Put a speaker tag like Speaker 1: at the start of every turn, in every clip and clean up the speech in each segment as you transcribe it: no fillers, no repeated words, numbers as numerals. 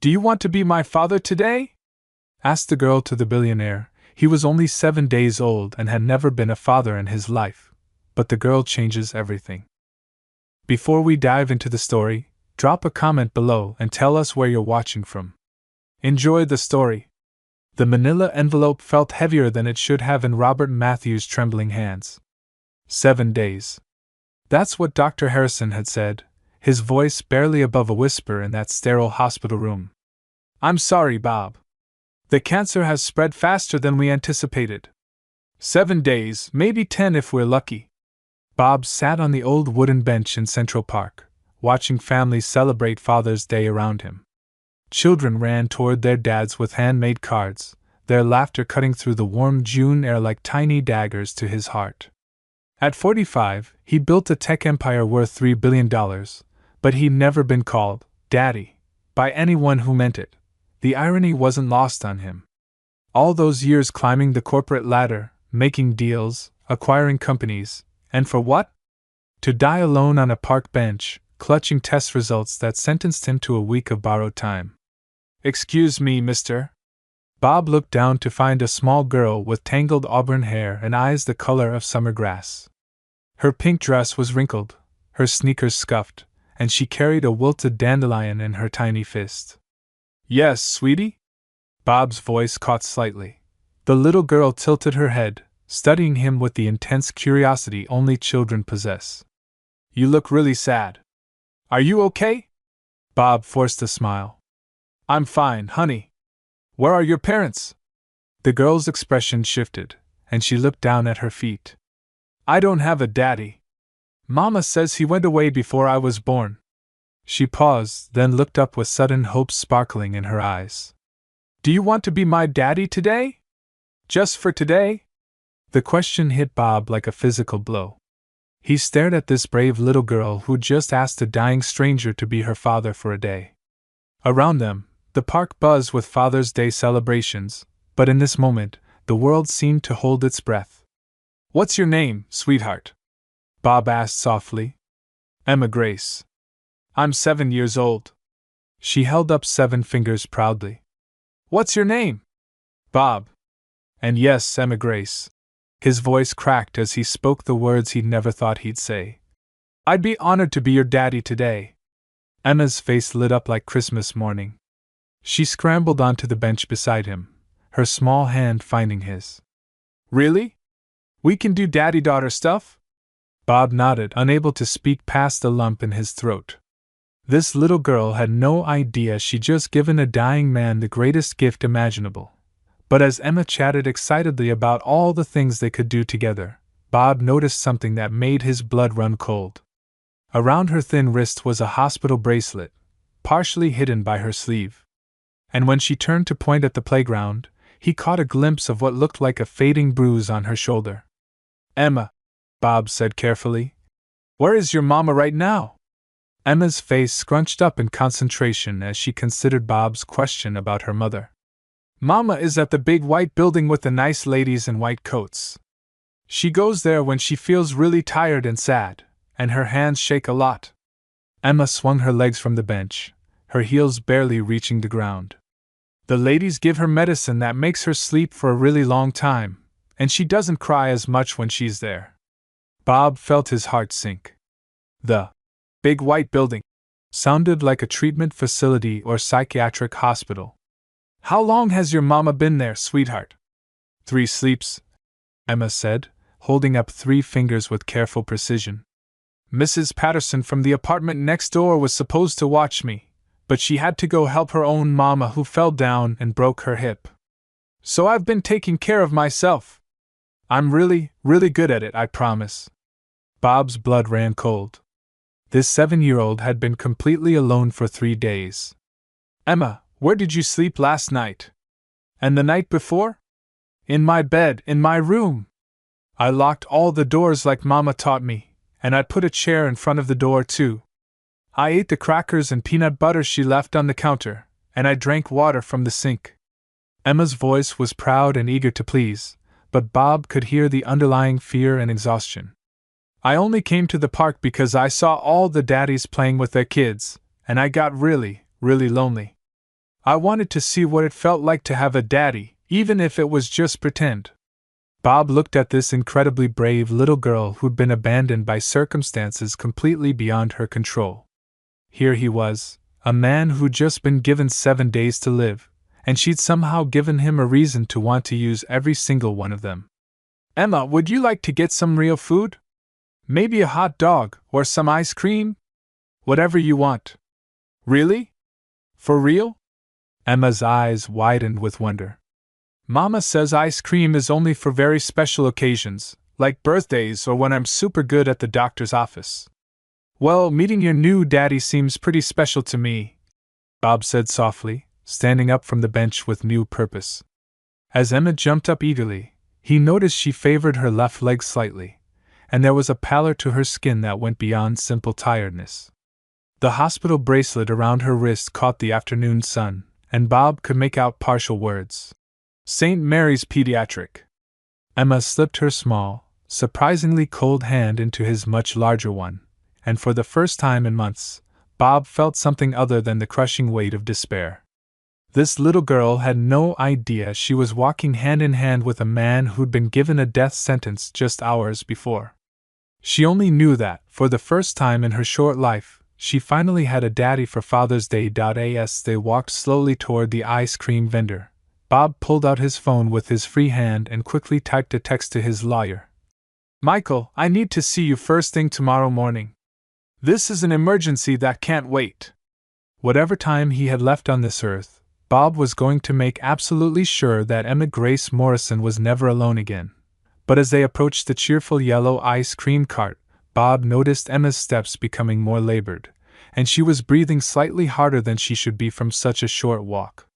Speaker 1: Do you want to be my father today? Asked the girl to the billionaire. He was only 7 days old and had never been a father in his life. But the girl changes everything. Before we dive into the story, drop a comment below and tell us where you're watching from. Enjoy the story. The manila envelope felt heavier than it should have in Robert Matthews' trembling hands. 7 days. That's what Dr. Harrison had said, his voice barely above a whisper in that sterile hospital room. I'm sorry, Bob. The cancer has spread faster than we anticipated. 7 days, maybe 10 if we're lucky. Bob sat on the old wooden bench in Central Park, watching families celebrate Father's Day around him. Children ran toward their dads with handmade cards, their laughter cutting through the warm June air like tiny daggers to his heart. At 45, he built a tech empire worth $3 billion, but he'd never been called Daddy by anyone who meant it. The irony wasn't lost on him. All those years climbing the corporate ladder, making deals, acquiring companies, and for what? To die alone on a park bench, clutching test results that sentenced him to a week of borrowed time. Excuse me, mister. Bob looked down to find a small girl with tangled auburn hair and eyes the color of summer grass. Her pink dress was wrinkled, her sneakers scuffed, and she carried a wilted dandelion in her tiny fist. Yes, sweetie? Bob's voice caught slightly. The little girl tilted her head, studying him with the intense curiosity only children possess. You look really sad. Are you okay? Bob forced a smile. I'm fine, honey. Where are your parents? The girl's expression shifted, and she looked down at her feet. I don't have a daddy. Mama says he went away before I was born. She paused, then looked up with sudden hope sparkling in her eyes. Do you want to be my daddy today? Just for today? The question hit Bob like a physical blow. He stared at this brave little girl who just asked a dying stranger to be her father for a day. Around them, the park buzzed with Father's Day celebrations, but in this moment, the world seemed to hold its breath. What's your name, sweetheart? Bob asked softly. Emma Grace. I'm 7 years old. She held up 7 fingers proudly. What's your name? Bob. And yes, Emma Grace. His voice cracked as he spoke the words he'd never thought he'd say. I'd be honored to be your daddy today. Emma's face lit up like Christmas morning. She scrambled onto the bench beside him, her small hand finding his. Really? We can do daddy-daughter stuff? Bob nodded, unable to speak past the lump in his throat. This little girl had no idea she'd just given a dying man the greatest gift imaginable. But as Emma chatted excitedly about all the things they could do together, Bob noticed something that made his blood run cold. Around her thin wrist was a hospital bracelet, partially hidden by her sleeve. And when she turned to point at the playground, he caught a glimpse of what looked like a fading bruise on her shoulder. Emma, Bob said carefully. Where is your mama right now? Emma's face scrunched up in concentration as she considered Bob's question about her mother. Mama is at the big white building with the nice ladies in white coats. She goes there when she feels really tired and sad, and her hands shake a lot. Emma swung her legs from the bench, her heels barely reaching the ground. The ladies give her medicine that makes her sleep for a really long time, and she doesn't cry as much when she's there. Bob felt his heart sink. The big white building sounded like a treatment facility or psychiatric hospital. How long has your mama been there, sweetheart? 3 sleeps, Emma said, holding up 3 fingers with careful precision. Mrs. Patterson from the apartment next door was supposed to watch me, but she had to go help her own mama who fell down and broke her hip. So I've been taking care of myself. I'm really, really good at it, I promise. Bob's blood ran cold. This 7-year-old had been completely alone for 3 days. Emma, where did you sleep last night? And the night before? In my bed, in my room. I locked all the doors like Mama taught me, and I'd put a chair in front of the door too. I ate the crackers and peanut butter she left on the counter, and I drank water from the sink. Emma's voice was proud and eager to please, but Bob could hear the underlying fear and exhaustion. I only came to the park because I saw all the daddies playing with their kids, and I got really, really lonely. I wanted to see what it felt like to have a daddy, even if it was just pretend. Bob looked at this incredibly brave little girl who'd been abandoned by circumstances completely beyond her control. Here he was, a man who'd just been given 7 days to live, and she'd somehow given him a reason to want to use every single one of them. Emma, would you like to get some real food? Maybe a hot dog, or some ice cream? Whatever you want. Really? For real? Emma's eyes widened with wonder. Mama says ice cream is only for very special occasions, like birthdays or when I'm super good at the doctor's office. Well, meeting your new daddy seems pretty special to me, Bob said softly, standing up from the bench with new purpose. As Emma jumped up eagerly, he noticed she favored her left leg slightly, and there was a pallor to her skin that went beyond simple tiredness. The hospital bracelet around her wrist caught the afternoon sun, and Bob could make out partial words. St. Mary's Pediatric. Emma slipped her small, surprisingly cold hand into his much larger one, and for the first time in months, Bob felt something other than the crushing weight of despair. This little girl had no idea she was walking hand in hand with a man who'd been given a death sentence just hours before. She only knew that, for the first time in her short life, she finally had a daddy for Father's Day. As they walked slowly toward the ice cream vendor, Bob pulled out his phone with his free hand and quickly typed a text to his lawyer. Michael, I need to see you first thing tomorrow morning. This is an emergency that can't wait. Whatever time he had left on this earth, Bob was going to make absolutely sure that Emma Grace Morrison was never alone again. But as they approached the cheerful yellow ice cream cart, Bob noticed Emma's steps becoming more labored, and she was breathing slightly harder than she should be from such a short walk.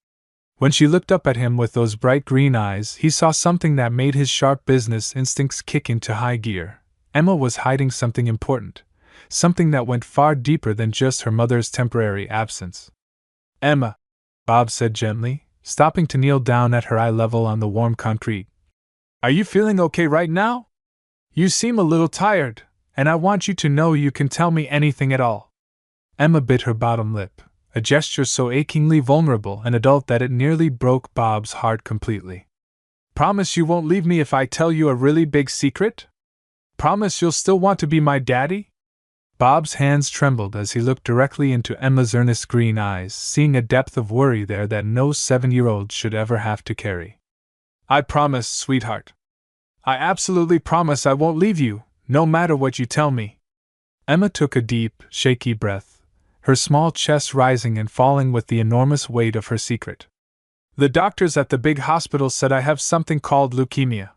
Speaker 1: When she looked up at him with those bright green eyes, he saw something that made his sharp business instincts kick into high gear. Emma was hiding something important, something that went far deeper than just her mother's temporary absence. Emma, Bob said gently, stopping to kneel down at her eye level on the warm concrete. Are you feeling okay right now? You seem a little tired, and I want you to know you can tell me anything at all. Emma bit her bottom lip, a gesture so achingly vulnerable and adult that it nearly broke Bob's heart completely. Promise you won't leave me if I tell you a really big secret? Promise you'll still want to be my daddy? Bob's hands trembled as he looked directly into Emma's earnest green eyes, seeing a depth of worry there that no 7-year-old should ever have to carry. I promise, sweetheart. I absolutely promise I won't leave you, no matter what you tell me. Emma took a deep, shaky breath, her small chest rising and falling with the enormous weight of her secret. The doctors at the big hospital said I have something called leukemia.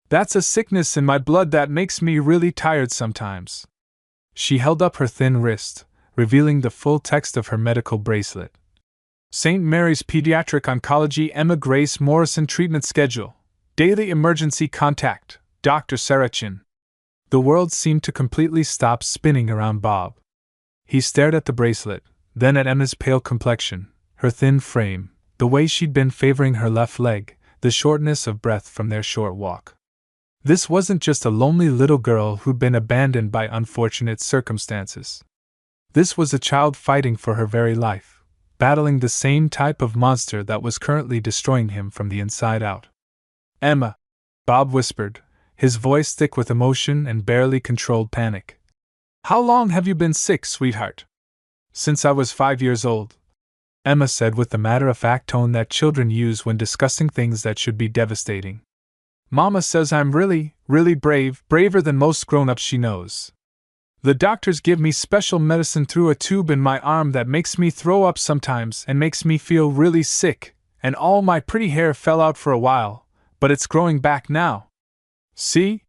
Speaker 1: That's a sickness in my blood that makes me really tired sometimes. She held up her thin wrist, revealing the full text of her medical bracelet. St. Mary's Pediatric Oncology, Emma Grace Morrison Treatment Schedule. Daily Emergency Contact, Dr. Sarachin. The world seemed to completely stop spinning around Bob. He stared at the bracelet, then at Emma's pale complexion, her thin frame, the way she'd been favoring her left leg, the shortness of breath from their short walk. This wasn't just a lonely little girl who'd been abandoned by unfortunate circumstances. This was a child fighting for her very life, battling the same type of monster that was currently destroying him from the inside out. Emma, Bob whispered, his voice thick with emotion and barely controlled panic. How long have you been sick, sweetheart? Since I was 5 years old, Emma said with the matter-of-fact tone that children use when discussing things that should be devastating. Mama says I'm really, really brave, braver than most grown-ups she knows. The doctors give me special medicine through a tube in my arm that makes me throw up sometimes and makes me feel really sick, and all my pretty hair fell out for a while, but it's growing back now. See?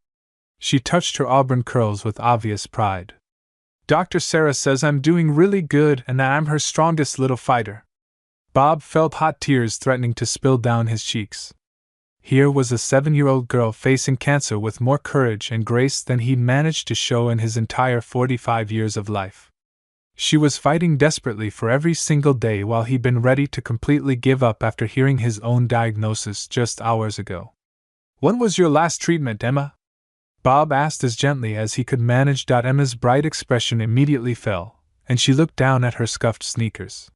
Speaker 1: She touched her auburn curls with obvious pride. Dr. Sarah says I'm doing really good and that I'm her strongest little fighter. Bob felt hot tears threatening to spill down his cheeks. Here was a 7-year-old girl facing cancer with more courage and grace than he'd managed to show in his entire 45 years of life. She was fighting desperately for every single day while he'd been ready to completely give up after hearing his own diagnosis just hours ago. When was your last treatment, Emma? Bob asked as gently as he could manage. Emma's bright expression immediately fell, and she looked down at her scuffed sneakers.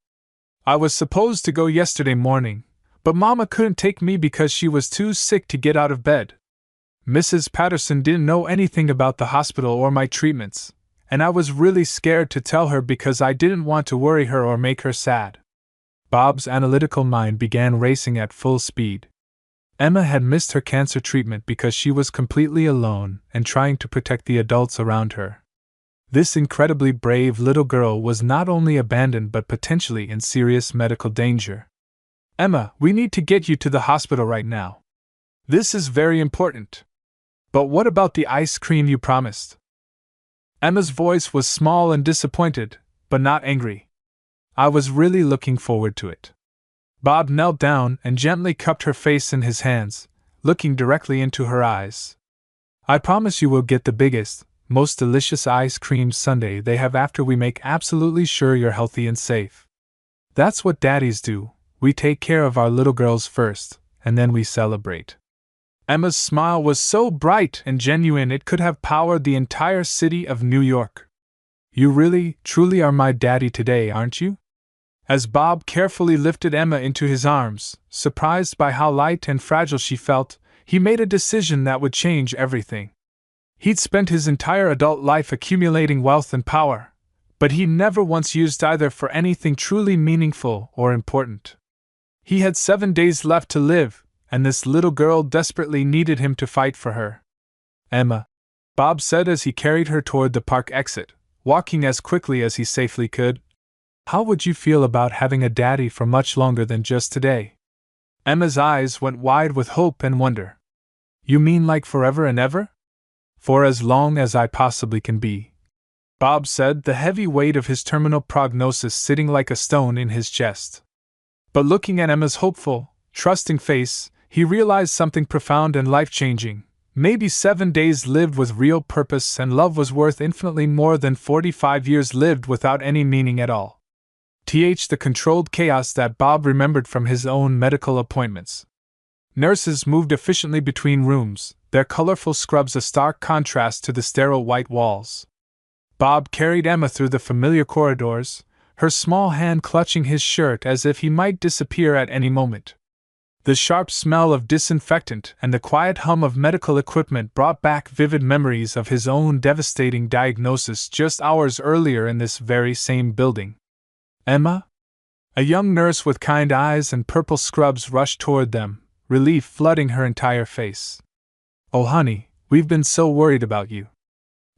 Speaker 1: I was supposed to go yesterday morning, but Mama couldn't take me because she was too sick to get out of bed. Mrs. Patterson didn't know anything about the hospital or my treatments, and I was really scared to tell her because I didn't want to worry her or make her sad. Bob's analytical mind began racing at full speed. Emma had missed her cancer treatment because she was completely alone and trying to protect the adults around her. This incredibly brave little girl was not only abandoned but potentially in serious medical danger. Emma, we need to get you to the hospital right now. This is very important. But what about the ice cream you promised? Emma's voice was small and disappointed, but not angry. I was really looking forward to it. Bob knelt down and gently cupped her face in his hands, looking directly into her eyes. I promise you will get the biggest, most delicious ice cream sundae they have after we make absolutely sure you're healthy and safe. That's what daddies do. We take care of our little girls first, and then we celebrate. Emma's smile was so bright and genuine it could have powered the entire city of New York. You really, truly are my daddy today, aren't you? As Bob carefully lifted Emma into his arms, surprised by how light and fragile she felt, he made a decision that would change everything. He'd spent his entire adult life accumulating wealth and power, but he never once used either for anything truly meaningful or important. He had 7 days left to live, and this little girl desperately needed him to fight for her. Emma, Bob said as he carried her toward the park exit, walking as quickly as he safely could. How would you feel about having a daddy for much longer than just today? Emma's eyes went wide with hope and wonder. You mean like forever and ever? For as long as I possibly can be, Bob said, the heavy weight of his terminal prognosis sitting like a stone in his chest. But looking at Emma's hopeful, trusting face, he realized something profound and life-changing. Maybe 7 days lived with real purpose and love was worth infinitely more than 45 years lived without any meaning at all. The controlled chaos that Bob remembered from his own medical appointments. Nurses moved efficiently between rooms, their colorful scrubs a stark contrast to the sterile white walls. Bob carried Emma through the familiar corridors, her small hand clutching his shirt as if he might disappear at any moment. The sharp smell of disinfectant and the quiet hum of medical equipment brought back vivid memories of his own devastating diagnosis just hours earlier in this very same building. Emma? A young nurse with kind eyes and purple scrubs rushed toward them, relief flooding her entire face. Oh honey, we've been so worried about you.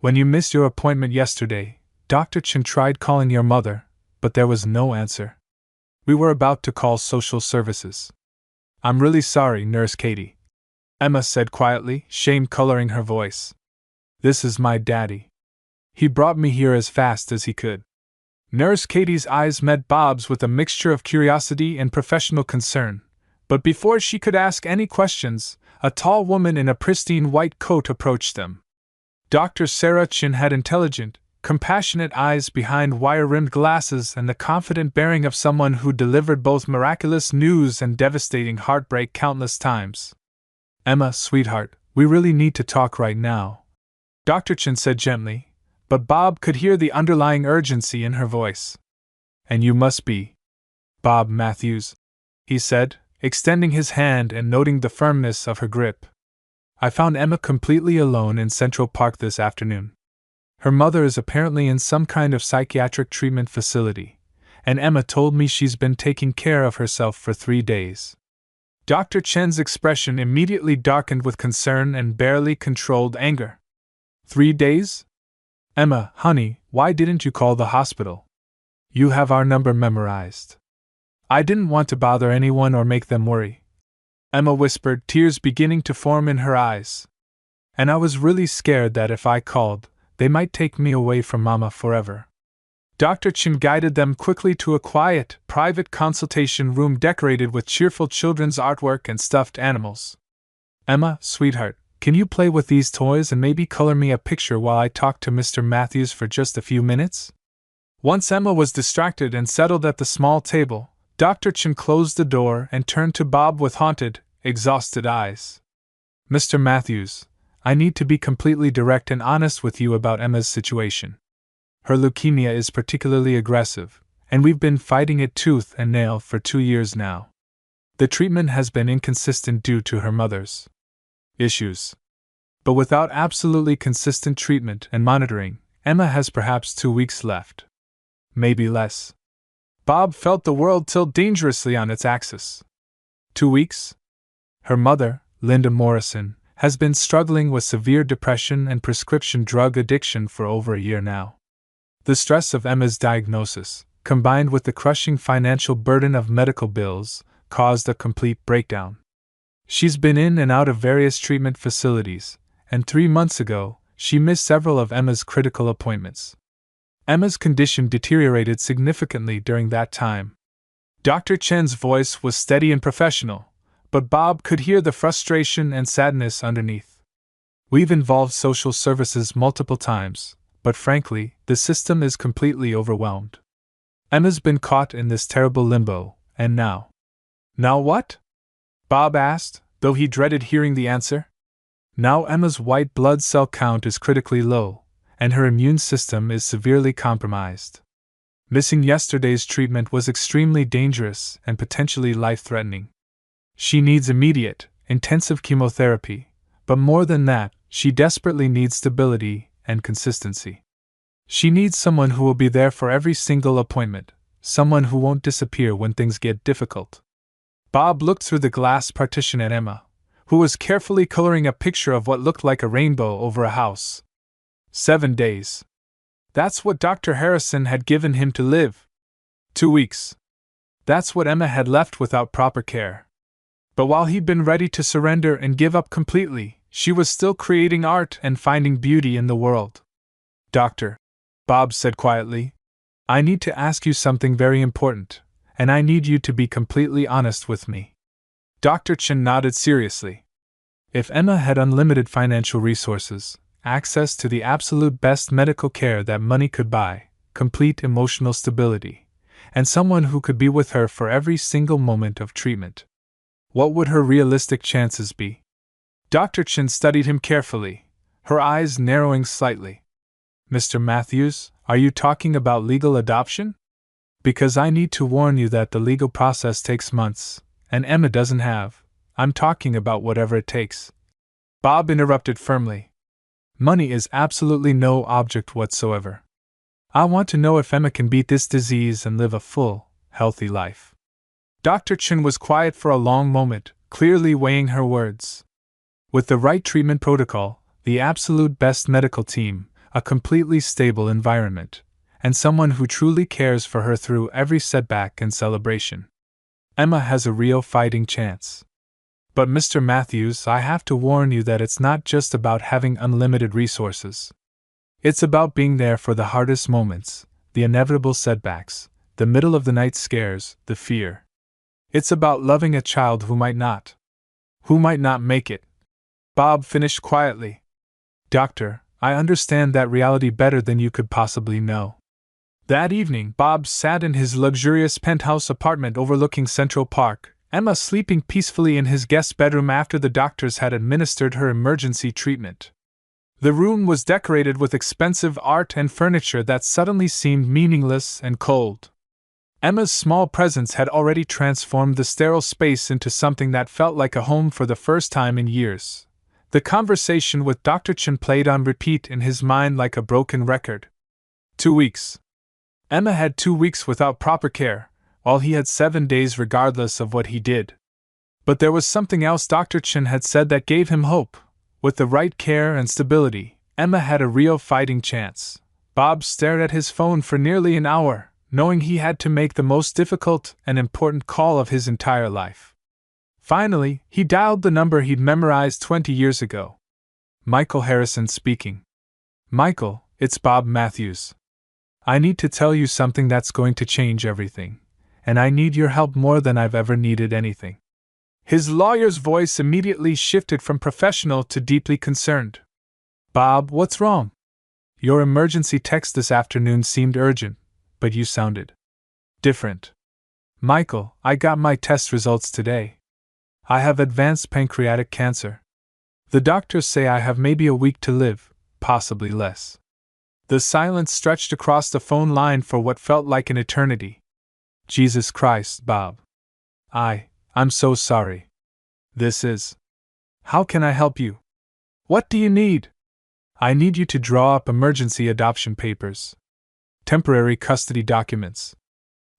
Speaker 1: When you missed your appointment yesterday, Dr. Chen tried calling your mother, but there was no answer. We were about to call social services. I'm really sorry, Nurse Katie, Emma said quietly, shame coloring her voice. This is my daddy. He brought me here as fast as he could. Nurse Katie's eyes met Bob's with a mixture of curiosity and professional concern, but before she could ask any questions, a tall woman in a pristine white coat approached them. Dr. Sarah Chin had intelligent, compassionate eyes behind wire-rimmed glasses and the confident bearing of someone who delivered both miraculous news and devastating heartbreak countless times. Emma, sweetheart, we really need to talk right now, Dr. Chin said gently, but Bob could hear the underlying urgency in her voice. And you must be Bob Matthews, he said, extending his hand and noting the firmness of her grip. I found Emma completely alone in Central Park this afternoon. Her mother is apparently in some kind of psychiatric treatment facility, and Emma told me she's been taking care of herself for 3 days. Dr. Chen's expression immediately darkened with concern and barely controlled anger. 3 days? Emma, honey, why didn't you call the hospital? You have our number memorized. I didn't want to bother anyone or make them worry, Emma whispered, tears beginning to form in her eyes. And I was really scared that if I called, they might take me away from Mama forever. Dr. Chin guided them quickly to a quiet, private consultation room decorated with cheerful children's artwork and stuffed animals. Emma, sweetheart, can you play with these toys and maybe color me a picture while I talk to Mr. Matthews for just a few minutes? Once Emma was distracted and settled at the small table, Dr. Chin closed the door and turned to Bob with haunted, exhausted eyes. Mr. Matthews, I need to be completely direct and honest with you about Emma's situation. Her leukemia is particularly aggressive, and we've been fighting it tooth and nail for 2 years now. The treatment has been inconsistent due to her mother's issues. But without absolutely consistent treatment and monitoring, Emma has perhaps 2 weeks left. Maybe less. Bob felt the world tilt dangerously on its axis. 2 weeks? Her mother, Linda Morrison, has been struggling with severe depression and prescription drug addiction for over a year now. The stress of Emma's diagnosis, combined with the crushing financial burden of medical bills, caused a complete breakdown. She's been in and out of various treatment facilities, and 3 months ago, she missed several of Emma's critical appointments. Emma's condition deteriorated significantly during that time. Dr. Chen's voice was steady and professional, but Bob could hear the frustration and sadness underneath. We've involved social services multiple times, but frankly, the system is completely overwhelmed. Emma's been caught in this terrible limbo, and now. Now what? Bob asked, though he dreaded hearing the answer. Now Emma's white blood cell count is critically low, and her immune system is severely compromised. Missing yesterday's treatment was extremely dangerous and potentially life-threatening. She needs immediate, intensive chemotherapy, but more than that, she desperately needs stability and consistency. She needs someone who will be there for every single appointment, someone who won't disappear when things get difficult. Bob looked through the glass partition at Emma, who was carefully coloring a picture of what looked like a rainbow over a house. 7 days. That's what Dr. Harrison had given him to live. 2 weeks. That's what Emma had left without proper care. But while he'd been ready to surrender and give up completely, she was still creating art and finding beauty in the world. Doctor, Bob said quietly, I need to ask you something very important, and I need you to be completely honest with me. Dr. Chen nodded seriously. If Emma had unlimited financial resources, access to the absolute best medical care that money could buy, complete emotional stability, and someone who could be with her for every single moment of treatment, what would her realistic chances be? Dr. Chen studied him carefully, her eyes narrowing slightly. Mr. Matthews, are you talking about legal adoption? Because I need to warn you that the legal process takes months, and Emma doesn't have. I'm talking about whatever it takes. Bob interrupted firmly. Money is absolutely no object whatsoever. I want to know if Emma can beat this disease and live a full, healthy life. Dr. Chen was quiet for a long moment, clearly weighing her words. With the right treatment protocol, the absolute best medical team, a completely stable environment, and someone who truly cares for her through every setback and celebration, Emma has a real fighting chance. But Mr. Matthews, I have to warn you that it's not just about having unlimited resources. It's about being there for the hardest moments, the inevitable setbacks, the middle-of-the-night scares, the fear. It's about loving a child who might not make it. Bob finished quietly. Doctor, I understand that reality better than you could possibly know. That evening, Bob sat in his luxurious penthouse apartment overlooking Central Park, Emma sleeping peacefully in his guest bedroom after the doctors had administered her emergency treatment. The room was decorated with expensive art and furniture that suddenly seemed meaningless and cold. Emma's small presence had already transformed the sterile space into something that felt like a home for the first time in years. The conversation with Dr. Chen played on repeat in his mind like a broken record. 2 weeks. Emma had 2 weeks without proper care, while he had 7 days regardless of what he did. But there was something else Dr. Chen had said that gave him hope. With the right care and stability, Emma had a real fighting chance. Bob stared at his phone for nearly an hour, knowing he had to make the most difficult and important call of his entire life. Finally, he dialed the number he'd memorized 20 years ago. Michael Harrison speaking. Michael, it's Bob Matthews. I need to tell you something that's going to change everything, and I need your help more than I've ever needed anything. His lawyer's voice immediately shifted from professional to deeply concerned. Bob, what's wrong? Your emergency text this afternoon seemed urgent, but you sounded different. Michael, I got my test results today. I have advanced pancreatic cancer. The doctors say I have maybe a week to live, possibly less. The silence stretched across the phone line for what felt like an eternity. Jesus Christ, Bob. I'm so sorry. This is. How can I help you? What do you need? I need you to draw up emergency adoption papers. Temporary custody documents.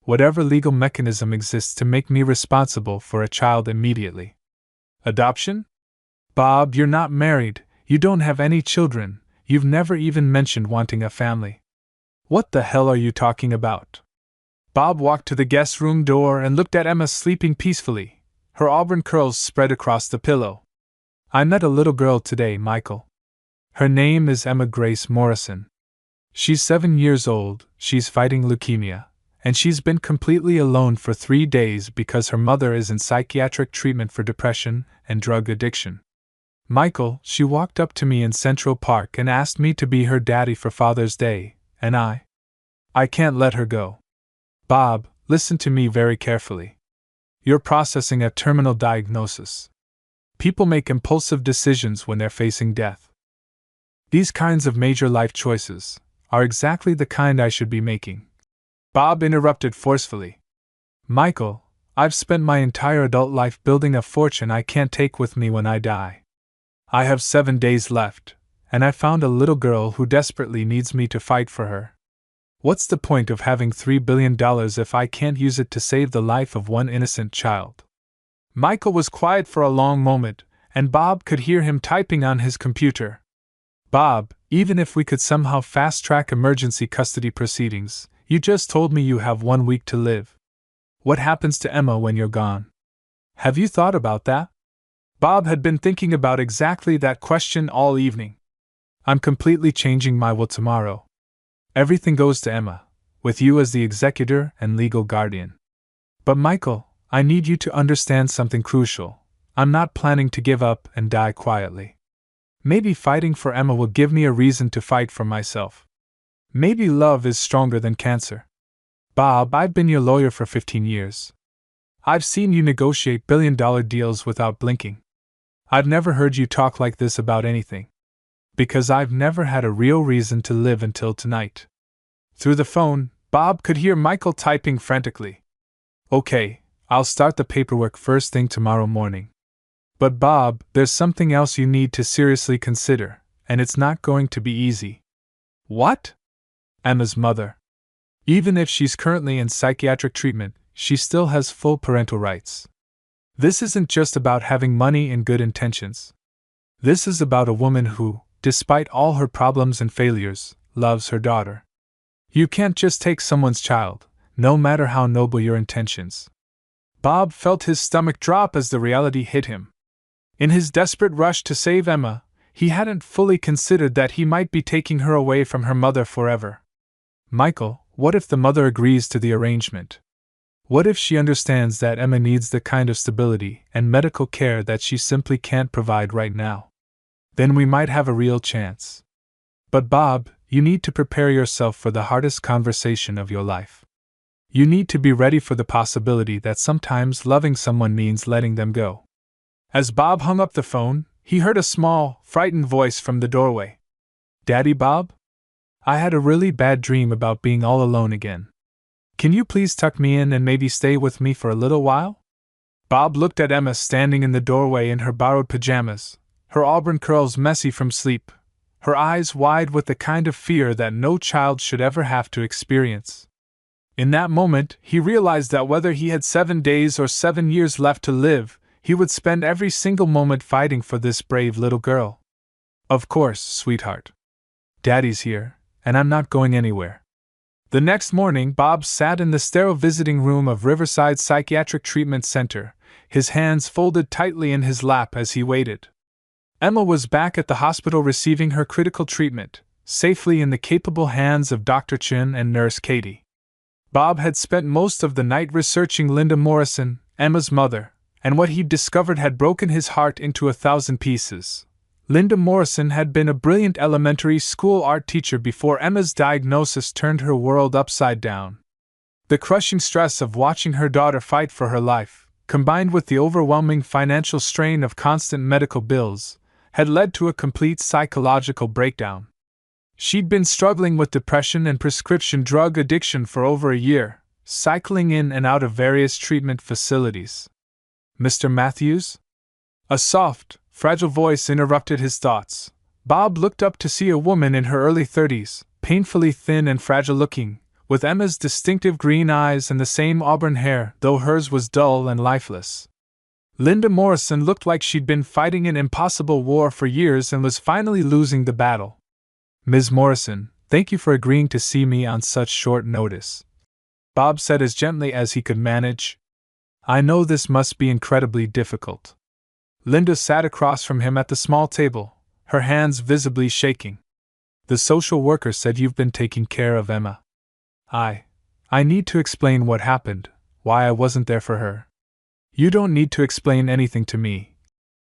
Speaker 1: Whatever legal mechanism exists to make me responsible for a child immediately. Adoption? Bob, you're not married, you don't have any children, you've never even mentioned wanting a family. What the hell are you talking about? Bob walked to the guest room door and looked at Emma sleeping peacefully, her auburn curls spread across the pillow. I met a little girl today, Michael. Her name is Emma Grace Morrison. She's 7 years old, she's fighting leukemia, and she's been completely alone for 3 days because her mother is in psychiatric treatment for depression and drug addiction. Michael, she walked up to me in Central Park and asked me to be her daddy for Father's Day, and I can't let her go. Bob, listen to me very carefully. You're processing a terminal diagnosis. People make impulsive decisions when they're facing death. These kinds of major life choices are exactly the kind I should be making. Bob interrupted forcefully. Michael, I've spent my entire adult life building a fortune I can't take with me when I die. I have 7 days left, and I found a little girl who desperately needs me to fight for her. What's the point of having $3 billion if I can't use it to save the life of one innocent child? Michael was quiet for a long moment, and Bob could hear him typing on his computer. Bob, even if we could somehow fast-track emergency custody proceedings, you just told me you have 1 week to live. What happens to Emma when you're gone? Have you thought about that? Bob had been thinking about exactly that question all evening. I'm completely changing my will tomorrow. Everything goes to Emma, with you as the executor and legal guardian. But Michael, I need you to understand something crucial. I'm not planning to give up and die quietly. Maybe fighting for Emma will give me a reason to fight for myself. Maybe love is stronger than cancer. Bob, I've been your lawyer for 15 years. I've seen you negotiate billion-dollar deals without blinking. I've never heard you talk like this about anything. Because I've never had a real reason to live until tonight. Through the phone, Bob could hear Michael typing frantically. Okay, I'll start the paperwork first thing tomorrow morning. But Bob, there's something else you need to seriously consider, and it's not going to be easy. What? Emma's mother. Even if she's currently in psychiatric treatment, she still has full parental rights. This isn't just about having money and good intentions. This is about a woman who, despite all her problems and failures, loves her daughter. You can't just take someone's child, no matter how noble your intentions. Bob felt his stomach drop as the reality hit him. In his desperate rush to save Emma, he hadn't fully considered that he might be taking her away from her mother forever. Michael, what if the mother agrees to the arrangement? What if she understands that Emma needs the kind of stability and medical care that she simply can't provide right now? Then we might have a real chance. But Bob, you need to prepare yourself for the hardest conversation of your life. You need to be ready for the possibility that sometimes loving someone means letting them go. As Bob hung up the phone, he heard a small, frightened voice from the doorway. Daddy Bob? I had a really bad dream about being all alone again. Can you please tuck me in and maybe stay with me for a little while? Bob looked at Emma standing in the doorway in her borrowed pajamas, her auburn curls messy from sleep, her eyes wide with the kind of fear that no child should ever have to experience. In that moment, he realized that whether he had 7 days or 7 years left to live, he would spend every single moment fighting for this brave little girl. Of course, sweetheart. Daddy's here, and I'm not going anywhere. The next morning, Bob sat in the sterile visiting room of Riverside Psychiatric Treatment Center, his hands folded tightly in his lap as he waited. Emma was back at the hospital receiving her critical treatment, safely in the capable hands of Dr. Chin and Nurse Katie. Bob had spent most of the night researching Linda Morrison, Emma's mother, and what he'd discovered had broken his heart into 1,000 pieces. Linda Morrison had been a brilliant elementary school art teacher before Emma's diagnosis turned her world upside down. The crushing stress of watching her daughter fight for her life, combined with the overwhelming financial strain of constant medical bills, had led to a complete psychological breakdown. She'd been struggling with depression and prescription drug addiction for over a year, cycling in and out of various treatment facilities. "Mr. Matthews?" A soft, fragile voice interrupted his thoughts. Bob looked up to see a woman in her early 30s, painfully thin and fragile-looking, with Emma's distinctive green eyes and the same auburn hair, though hers was dull and lifeless. Linda Morrison looked like she'd been fighting an impossible war for years and was finally losing the battle. "Ms. Morrison, thank you for agreeing to see me on such short notice," Bob said as gently as he could manage. "I know this must be incredibly difficult." Linda sat across from him at the small table, her hands visibly shaking. "The social worker said you've been taking care of Emma. I need to explain what happened, why I wasn't there for her." "You don't need to explain anything to me,"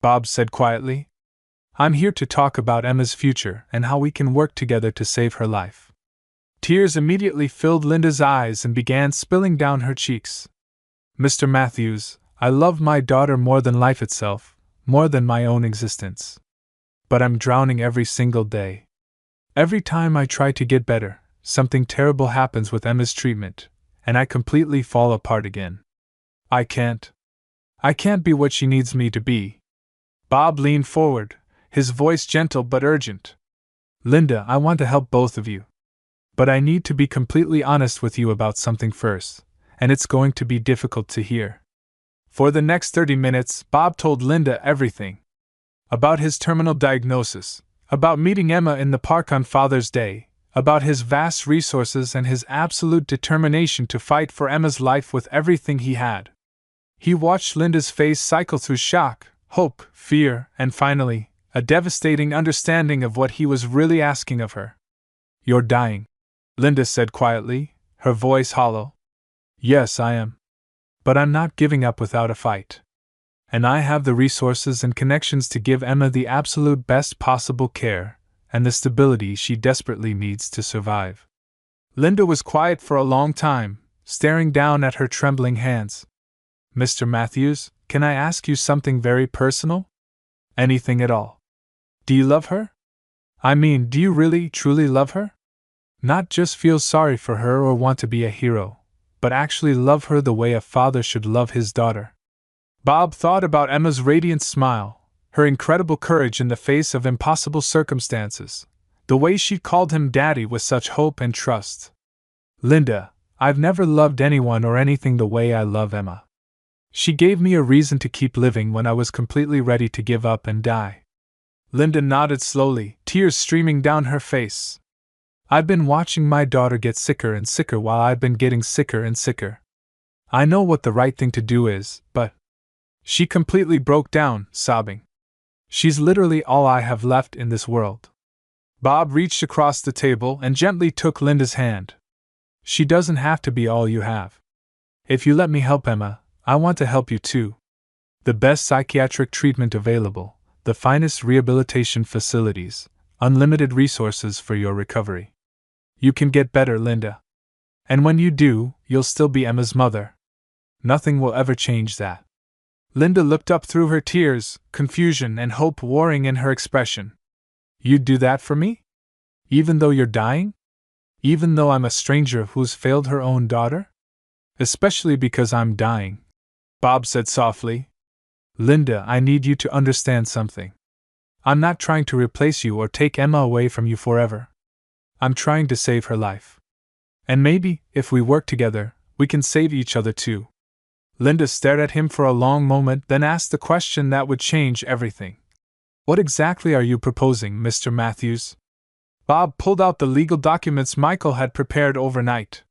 Speaker 1: Bob said quietly. "I'm here to talk about Emma's future and how we can work together to save her life." Tears immediately filled Linda's eyes and began spilling down her cheeks. "Mr. Matthews, I love my daughter more than life itself, more than my own existence. But I'm drowning every single day. Every time I try to get better, something terrible happens with Emma's treatment, and I completely fall apart again. I can't be what she needs me to be." Bob leaned forward, his voice gentle but urgent. "Linda, I want to help both of you. But I need to be completely honest with you about something first, and it's going to be difficult to hear." For the next 30 minutes, Bob told Linda everything. About his terminal diagnosis, about meeting Emma in the park on Father's Day, about his vast resources and his absolute determination to fight for Emma's life with everything he had. He watched Linda's face cycle through shock, hope, fear, and finally, a devastating understanding of what he was really asking of her. "You're dying," Linda said quietly, her voice hollow. "Yes, I am. But I'm not giving up without a fight. And I have the resources and connections to give Emma the absolute best possible care and the stability she desperately needs to survive." Linda was quiet for a long time, staring down at her trembling hands. "Mr. Matthews, can I ask you something very personal?" "Anything at all." "Do you love her? I mean, do you really, truly love her? Not just feel sorry for her or want to be a hero, but actually love her the way a father should love his daughter?" Bob thought about Emma's radiant smile, her incredible courage in the face of impossible circumstances, the way she'd called him Daddy with such hope and trust. "Linda, I've never loved anyone or anything the way I love Emma. She gave me a reason to keep living when I was completely ready to give up and die." Linda nodded slowly, tears streaming down her face. "I've been watching my daughter get sicker and sicker while I've been getting sicker and sicker. I know what the right thing to do is, but..." She completely broke down, sobbing. "She's literally all I have left in this world." Bob reached across the table and gently took Linda's hand. "She doesn't have to be all you have. If you let me help Emma, I want to help you too. The best psychiatric treatment available, the finest rehabilitation facilities, unlimited resources for your recovery. You can get better, Linda. And when you do, you'll still be Emma's mother. Nothing will ever change that." Linda looked up through her tears, confusion and hope warring in her expression. "You'd do that for me? Even though you're dying? Even though I'm a stranger who's failed her own daughter?" "Especially because I'm dying," Bob said softly. "Linda, I need you to understand something. I'm not trying to replace you or take Emma away from you forever. I'm trying to save her life. And maybe, if we work together, we can save each other too." Linda stared at him for a long moment, then asked the question that would change everything. "What exactly are you proposing, Mr. Matthews?" Bob pulled out the legal documents Michael had prepared overnight.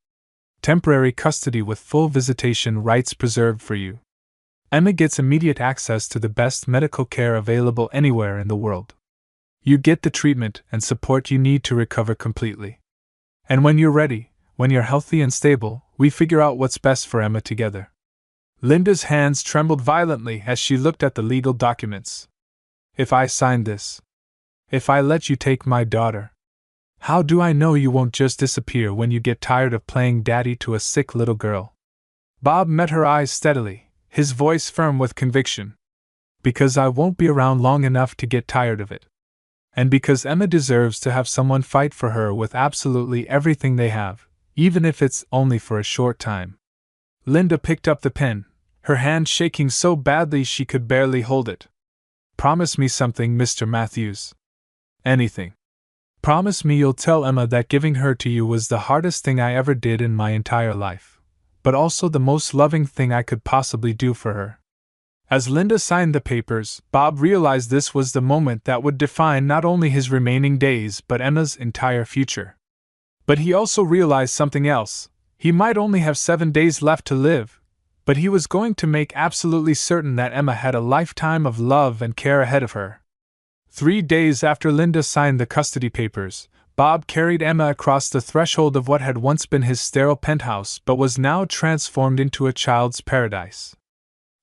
Speaker 1: "Temporary custody with full visitation rights preserved for you. Emma gets immediate access to the best medical care available anywhere in the world. You get the treatment and support you need to recover completely. And when you're ready, when you're healthy and stable, we figure out what's best for Emma together." Linda's hands trembled violently as she looked at the legal documents. "If I sign this, if I let you take my daughter, how do I know you won't just disappear when you get tired of playing daddy to a sick little girl?" Bob met her eyes steadily, his voice firm with conviction. "Because I won't be around long enough to get tired of it. And because Emma deserves to have someone fight for her with absolutely everything they have, even if it's only for a short time. Linda picked up the pen, her hand shaking so badly she could barely hold it. Promise me something, Mr. Matthews. Anything. Promise me you'll tell Emma that giving her to you was the hardest thing I ever did in my entire life, but also the most loving thing I could possibly do for her. As Linda signed the papers, Bob realized this was the moment that would define not only his remaining days but Emma's entire future. But he also realized something else. He might only have 7 days left to live, but he was going to make absolutely certain that Emma had a lifetime of love and care ahead of her. 3 days after Linda signed the custody papers, Bob carried Emma across the threshold of what had once been his sterile penthouse but was now transformed into a child's paradise.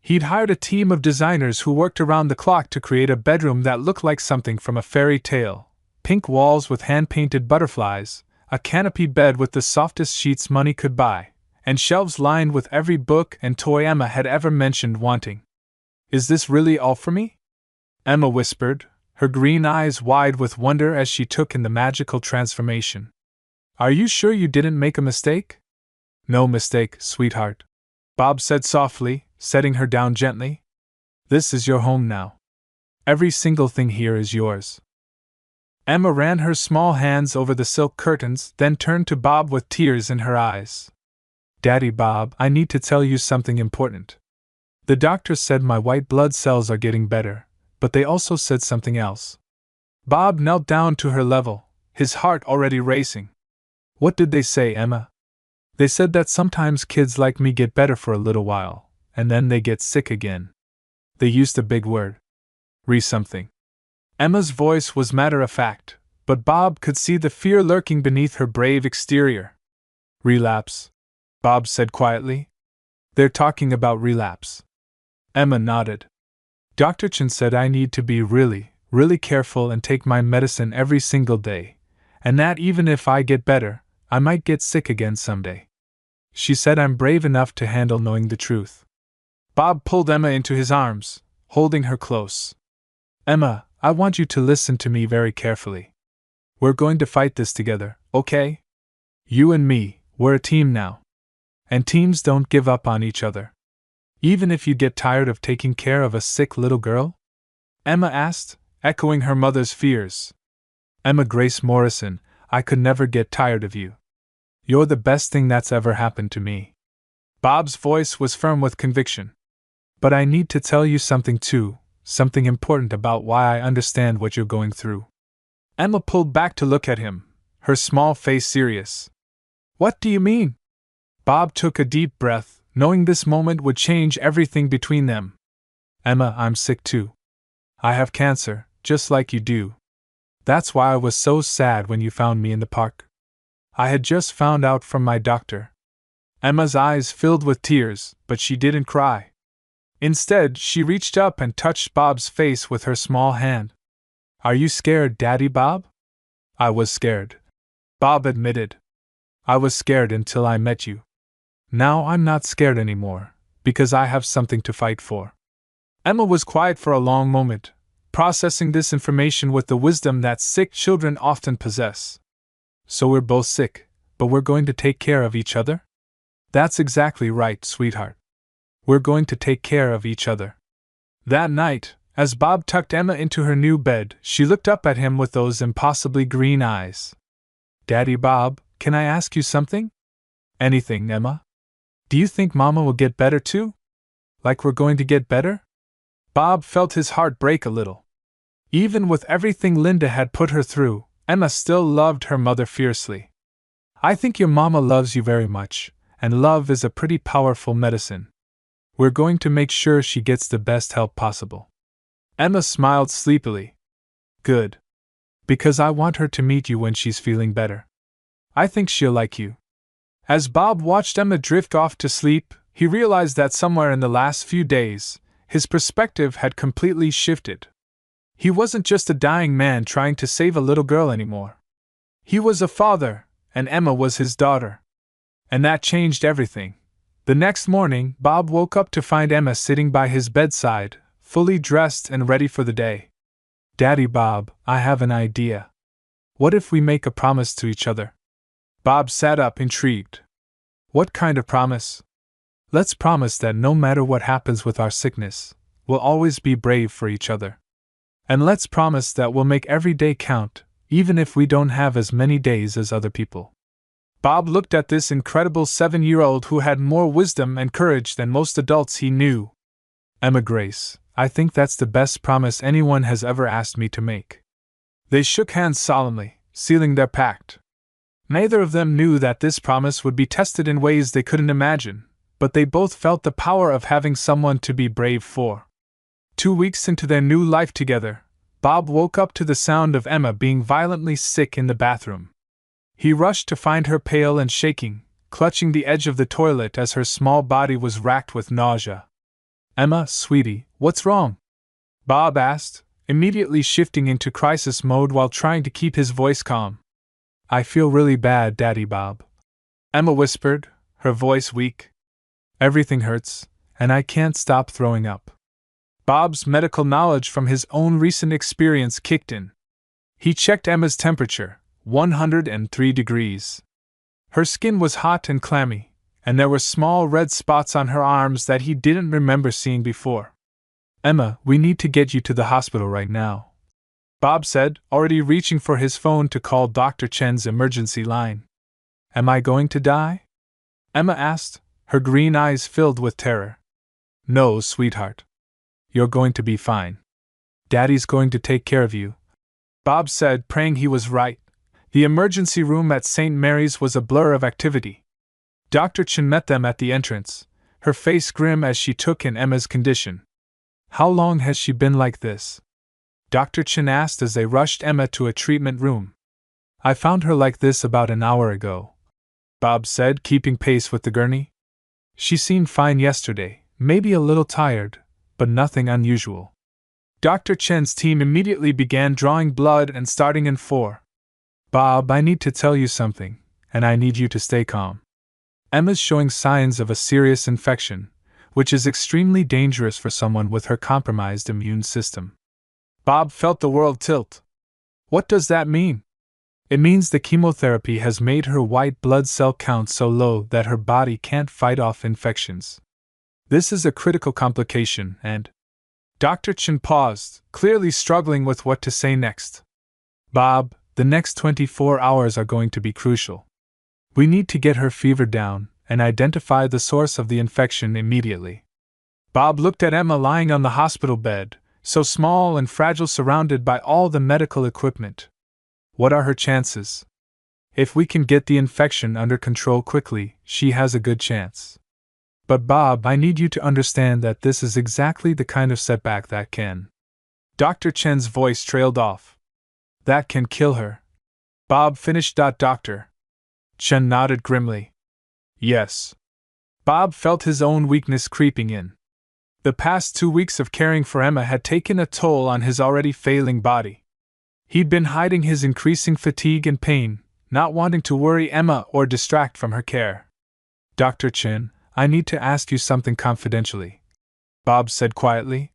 Speaker 1: He'd hired a team of designers who worked around the clock to create a bedroom that looked like something from a fairy tale: pink walls with hand-painted butterflies, a canopy bed with the softest sheets money could buy, and shelves lined with every book and toy Emma had ever mentioned wanting. "Is this really all for me?" Emma whispered, her green eyes wide with wonder as she took in the magical transformation. "Are you sure you didn't make a mistake?" "No mistake, sweetheart," Bob said softly, setting her down gently. "This is your home now. Every single thing here is yours." Emma ran her small hands over the silk curtains, then turned to Bob with tears in her eyes. "Daddy Bob, I need to tell you something important. The doctor said my white blood cells are getting better, but they also said something else." Bob knelt down to her level, his heart already racing. "What did they say, Emma?" "They said that sometimes kids like me get better for a little while, and then they get sick again. They used a big word. Something." Emma's voice was matter-of-fact, but Bob could see the fear lurking beneath her brave exterior. "Relapse," Bob said quietly. "They're talking about relapse." Emma nodded. "Dr. Chen said I need to be really, really careful and take my medicine every single day, and that even if I get better, I might get sick again someday. She said I'm brave enough to handle knowing the truth." Bob pulled Emma into his arms, holding her close. "Emma, I want you to listen to me very carefully. We're going to fight this together, okay? You and me, we're a team now. And teams don't give up on each other. Even if you get tired of taking care of a sick little girl?" Emma asked, echoing her mother's fears. "Emma Grace Morrison, I could never get tired of you. You're the best thing that's ever happened to me." Bob's voice was firm with conviction. "But I need to tell you something too, something important about why I understand what you're going through." Emma pulled back to look at him, her small face serious. "What do you mean?" Bob took a deep breath, knowing this moment would change everything between them. "Emma, I'm sick too. I have cancer, just like you do. That's why I was so sad when you found me in the park. I had just found out from my doctor." Emma's eyes filled with tears, but she didn't cry. Instead, she reached up and touched Bob's face with her small hand. "Are you scared, Daddy Bob?" "I was scared," Bob admitted. "I was scared until I met you. Now I'm not scared anymore, because I have something to fight for." Emma was quiet for a long moment, processing this information with the wisdom that sick children often possess. "So we're both sick, but we're going to take care of each other?" "That's exactly right, sweetheart. We're going to take care of each other." That night, as Bob tucked Emma into her new bed, she looked up at him with those impossibly green eyes. "Daddy Bob, can I ask you something?" "Anything, Emma." "Do you think Mama will get better too? Like we're going to get better?" Bob felt his heart break a little. Even with everything Linda had put her through, Emma still loved her mother fiercely. "I think your mama loves you very much, and love is a pretty powerful medicine. We're going to make sure she gets the best help possible." Emma smiled sleepily. "Good. Because I want her to meet you when she's feeling better. I think she'll like you." As Bob watched Emma drift off to sleep, he realized that somewhere in the last few days, his perspective had completely shifted. He wasn't just a dying man trying to save a little girl anymore. He was a father, and Emma was his daughter. And that changed everything. The next morning, Bob woke up to find Emma sitting by his bedside, fully dressed and ready for the day. Daddy Bob, I have an idea. What if we make a promise to each other? Bob sat up, intrigued. What kind of promise? Let's promise that no matter what happens with our sickness, we'll always be brave for each other. And let's promise that we'll make every day count, even if we don't have as many days as other people. Bob looked at this incredible 7-year-old who had more wisdom and courage than most adults he knew. Emma Grace, I think that's the best promise anyone has ever asked me to make. They shook hands solemnly, sealing their pact. Neither of them knew that this promise would be tested in ways they couldn't imagine, but they both felt the power of having someone to be brave for. 2 weeks into their new life together, Bob woke up to the sound of Emma being violently sick in the bathroom. He rushed to find her pale and shaking, clutching the edge of the toilet as her small body was racked with nausea. Emma, sweetie, what's wrong? Bob asked, immediately shifting into crisis mode while trying to keep his voice calm. I feel really bad, Daddy Bob. Emma whispered, her voice weak. Everything hurts, and I can't stop throwing up. Bob's medical knowledge from his own recent experience kicked in. He checked Emma's temperature, 103 degrees. Her skin was hot and clammy, and there were small red spots on her arms that he didn't remember seeing before. Emma, we need to get you to the hospital right now, Bob said, already reaching for his phone to call Dr. Chen's emergency line. Am I going to die? Emma asked, her green eyes filled with terror. No, sweetheart. You're going to be fine. Daddy's going to take care of you, Bob said, praying he was right. The emergency room at St. Mary's was a blur of activity. Dr. Chen met them at the entrance, her face grim as she took in Emma's condition. How long has she been like this? Dr. Chen asked as they rushed Emma to a treatment room. I found her like this about an hour ago, Bob said, keeping pace with the gurney. She seemed fine yesterday, maybe a little tired, but nothing unusual. Dr. Chen's team immediately began drawing blood and starting in 4. Bob, I need to tell you something, and I need you to stay calm. Emma's showing signs of a serious infection, which is extremely dangerous for someone with her compromised immune system. Bob felt the world tilt. What does that mean? It means the chemotherapy has made her white blood cell count so low that her body can't fight off infections. This is a critical complication and… Dr. Chen paused, clearly struggling with what to say next. Bob, the next 24 hours are going to be crucial. We need to get her fever down and identify the source of the infection immediately. Bob looked at Emma lying on the hospital bed, so small and fragile, surrounded by all the medical equipment. What are her chances? If we can get the infection under control quickly, she has a good chance. But Bob, I need you to understand that this is exactly the kind of setback that can… Dr. Chen's voice trailed off. That can kill her. Bob finished. Dr. Chen nodded grimly. Yes. Bob felt his own weakness creeping in. The past 2 weeks of caring for Emma had taken a toll on his already failing body. He'd been hiding his increasing fatigue and pain, not wanting to worry Emma or distract from her care. Dr. Chen, I need to ask you something confidentially, Bob said quietly.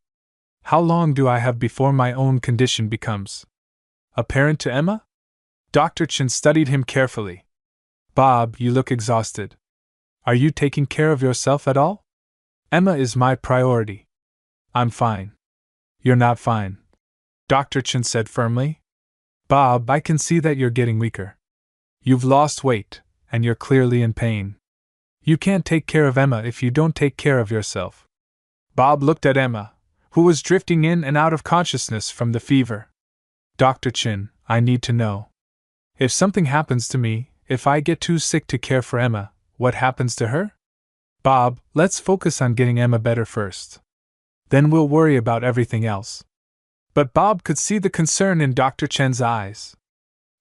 Speaker 1: How long do I have before my own condition becomes apparent to Emma? Dr. Chen studied him carefully. Bob, you look exhausted. Are you taking care of yourself at all? Emma is my priority. I'm fine. You're not fine, Dr. Chen said firmly. Bob, I can see that you're getting weaker. You've lost weight, and you're clearly in pain. You can't take care of Emma if you don't take care of yourself. Bob looked at Emma, who was drifting in and out of consciousness from the fever. Dr. Chen, I need to know. If something happens to me, if I get too sick to care for Emma, what happens to her? Bob, let's focus on getting Emma better first. Then we'll worry about everything else. But Bob could see the concern in Dr. Chen's eyes.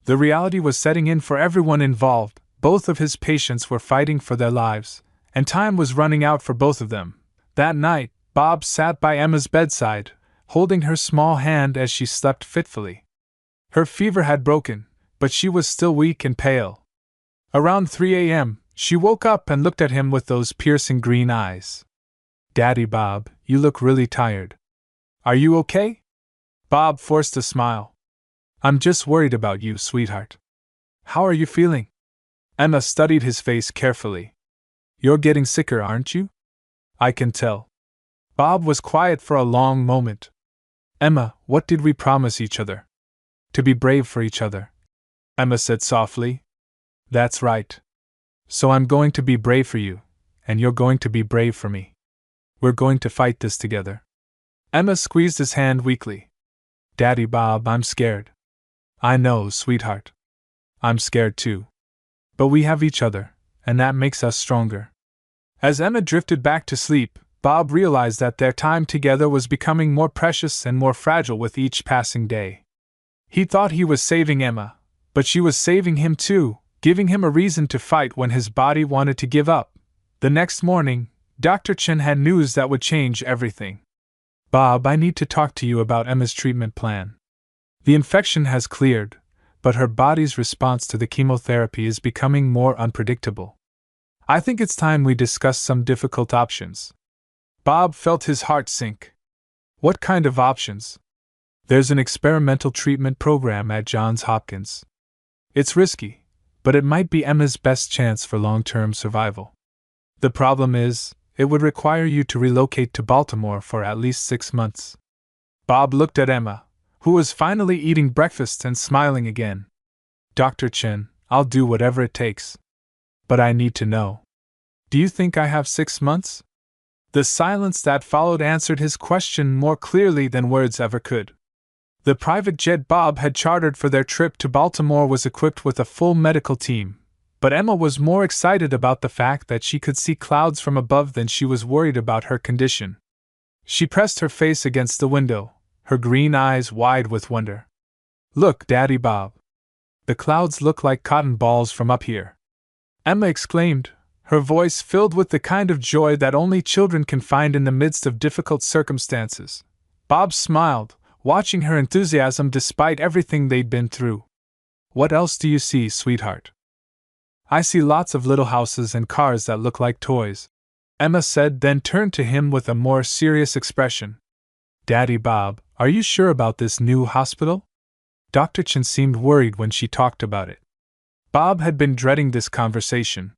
Speaker 1: The reality was setting in for everyone involved. Both of his patients were fighting for their lives, and time was running out for both of them. That night, Bob sat by Emma's bedside, holding her small hand as she slept fitfully. Her fever had broken, but she was still weak and pale. Around 3 a.m., she woke up and looked at him with those piercing green eyes. Daddy Bob, you look really tired. Are you okay? Bob forced a smile. I'm just worried about you, sweetheart. How are you feeling? Emma studied his face carefully. You're getting sicker, aren't you? I can tell. Bob was quiet for a long moment. Emma, what did we promise each other? To be brave for each other. Emma said softly. That's right. So I'm going to be brave for you, and you're going to be brave for me. We're going to fight this together. Emma squeezed his hand weakly. Daddy Bob, I'm scared. I know, sweetheart. I'm scared too. But we have each other, and that makes us stronger. As Emma drifted back to sleep, Bob realized that their time together was becoming more precious and more fragile with each passing day. He thought he was saving Emma, but she was saving him too, giving him a reason to fight when his body wanted to give up. The next morning, Dr. Chen had news that would change everything. Bob, I need to talk to you about Emma's treatment plan. The infection has cleared, but her body's response to the chemotherapy is becoming more unpredictable. I think it's time we discuss some difficult options. Bob felt his heart sink. What kind of options? There's an experimental treatment program at Johns Hopkins. It's risky, but it might be Emma's best chance for long-term survival. The problem is, it would require you to relocate to Baltimore for at least 6 months. Bob looked at Emma, who was finally eating breakfast and smiling again. Dr. Chen, I'll do whatever it takes. But I need to know. Do you think I have 6 months? The silence that followed answered his question more clearly than words ever could. The private jet Bob had chartered for their trip to Baltimore was equipped with a full medical team, but Emma was more excited about the fact that she could see clouds from above than she was worried about her condition. She pressed her face against the window, her green eyes wide with wonder. Look, Daddy Bob. The clouds look like cotton balls from up here. Emma exclaimed, her voice filled with the kind of joy that only children can find in the midst of difficult circumstances. Bob smiled, watching her enthusiasm despite everything they'd been through. What else do you see, sweetheart? I see lots of little houses and cars that look like toys, Emma said, then turned to him with a more serious expression. Daddy Bob, are you sure about this new hospital? Dr. Chen seemed worried when she talked about it. Bob had been dreading this conversation.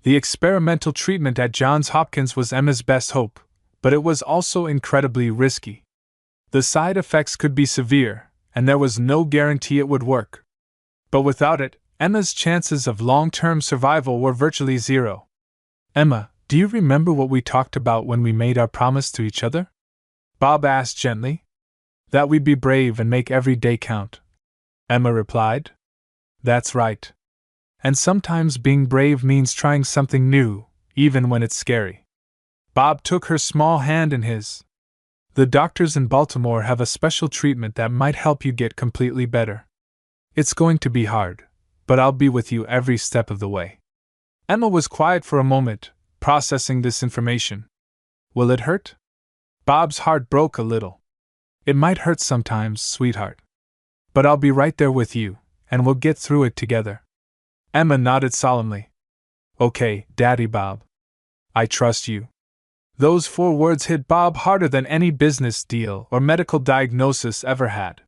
Speaker 1: The experimental treatment at Johns Hopkins was Emma's best hope, but it was also incredibly risky. The side effects could be severe, and there was no guarantee it would work. But without it, Emma's chances of long-term survival were virtually zero. Emma, do you remember what we talked about when we made our promise to each other? Bob asked gently. That we'd be brave and make every day count. Emma replied. That's right. And sometimes being brave means trying something new, even when it's scary. Bob took her small hand in his. The doctors in Baltimore have a special treatment that might help you get completely better. It's going to be hard, but I'll be with you every step of the way. Emma was quiet for a moment, processing this information. Will it hurt? Bob's heart broke a little. It might hurt sometimes, sweetheart. But I'll be right there with you, and we'll get through it together. Emma nodded solemnly. Okay, Daddy Bob. I trust you. Those 4 words hit Bob harder than any business deal or medical diagnosis ever had.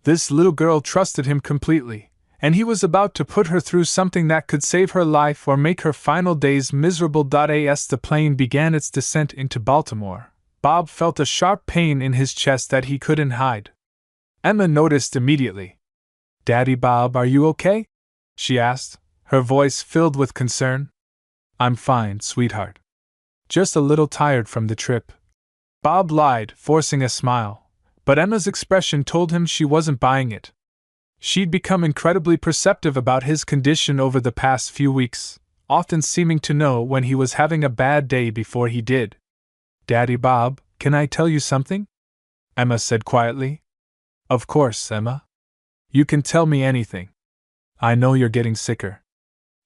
Speaker 1: This little girl trusted him completely, and he was about to put her through something that could save her life or make her final days miserable. As the plane began its descent into Baltimore, Bob felt a sharp pain in his chest that he couldn't hide. Emma noticed immediately. Daddy Bob, are you okay? She asked, her voice filled with concern. I'm fine, sweetheart. Just a little tired from the trip. Bob lied, forcing a smile, but Emma's expression told him she wasn't buying it. She'd become incredibly perceptive about his condition over the past few weeks, often seeming to know when he was having a bad day before he did. Daddy Bob, can I tell you something? Emma said quietly. Of course, Emma. You can tell me anything. I know you're getting sicker.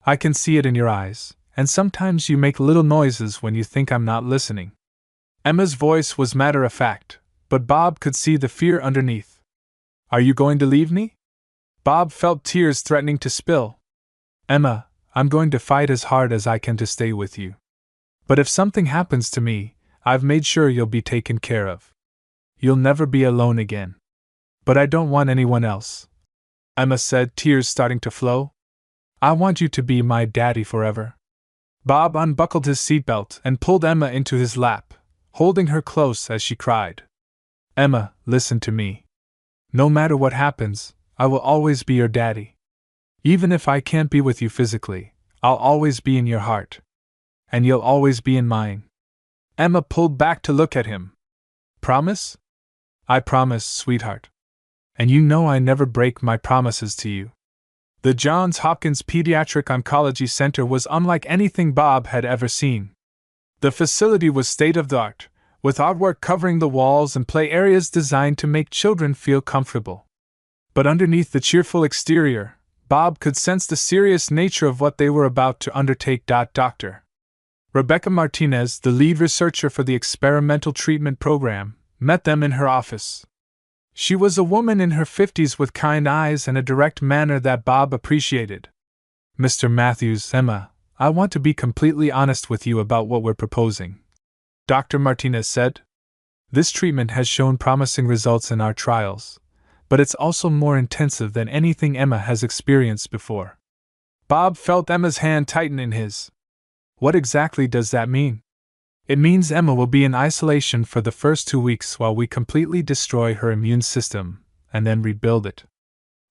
Speaker 1: I can see it in your eyes, and sometimes you make little noises when you think I'm not listening. Emma's voice was matter-of-fact, but Bob could see the fear underneath. Are you going to leave me? Bob felt tears threatening to spill. Emma, I'm going to fight as hard as I can to stay with you. But if something happens to me, I've made sure you'll be taken care of. You'll never be alone again. But I don't want anyone else, Emma said, tears starting to flow. I want you to be my daddy forever. Bob unbuckled his seatbelt and pulled Emma into his lap, holding her close as she cried. Emma, listen to me. No matter what happens, I will always be your daddy. Even if I can't be with you physically, I'll always be in your heart. And you'll always be in mine. Emma pulled back to look at him. Promise? I promise, sweetheart. And you know I never break my promises to you. The Johns Hopkins Pediatric Oncology Center was unlike anything Bob had ever seen. The facility was state-of-the-art, with artwork covering the walls and play areas designed to make children feel comfortable. But underneath the cheerful exterior, Bob could sense the serious nature of what they were about to undertake. Dr. Rebecca Martinez, the lead researcher for the experimental treatment program, met them in her office. She was a woman in her 50s with kind eyes and a direct manner that Bob appreciated. Mr. Matthews, Emma, I want to be completely honest with you about what we're proposing, Dr. Martinez said. This treatment has shown promising results in our trials, but it's also more intensive than anything Emma has experienced before. Bob felt Emma's hand tighten in his. What exactly does that mean? It means Emma will be in isolation for the first 2 weeks while we completely destroy her immune system, and then rebuild it.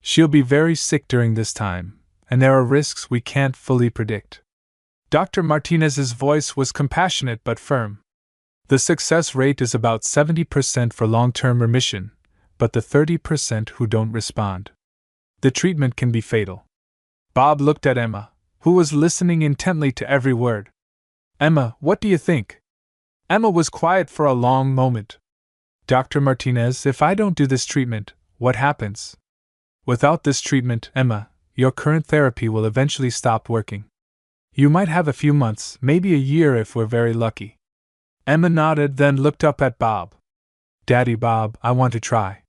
Speaker 1: She'll be very sick during this time, and there are risks we can't fully predict. Dr. Martinez's voice was compassionate but firm. The success rate is about 70% for long-term remission, but the 30% who don't respond. The treatment can be fatal. Bob looked at Emma, who was listening intently to every word. Emma, what do you think? Emma was quiet for a long moment. Dr. Martinez, if I don't do this treatment, what happens? Without this treatment, Emma, your current therapy will eventually stop working. You might have a few months, maybe a year if we're very lucky. Emma nodded, then looked up at Bob. Daddy Bob, I want to try.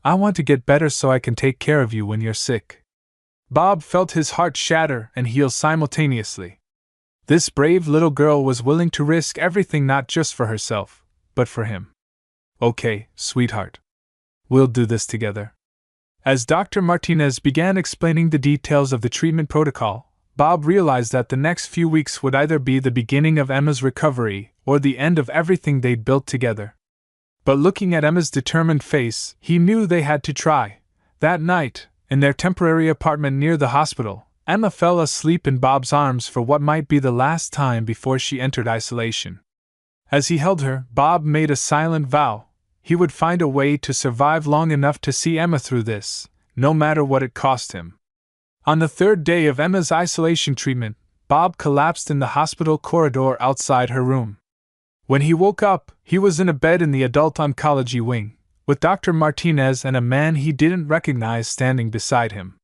Speaker 1: I want to get better so I can take care of you when you're sick. Bob felt his heart shatter and heal simultaneously. This brave little girl was willing to risk everything not just for herself, but for him. Okay, sweetheart. We'll do this together. As Dr. Martinez began explaining the details of the treatment protocol, Bob realized that the next few weeks would either be the beginning of Emma's recovery or the end of everything they'd built together. But looking at Emma's determined face, he knew they had to try. That night, in their temporary apartment near the hospital, Emma fell asleep in Bob's arms for what might be the last time before she entered isolation. As he held her, Bob made a silent vow. He would find a way to survive long enough to see Emma through this, no matter what it cost him. On the third day of Emma's isolation treatment, Bob collapsed in the hospital corridor outside her room. When he woke up, he was in a bed in the adult oncology wing, with Dr. Martinez and a man he didn't recognize standing beside him.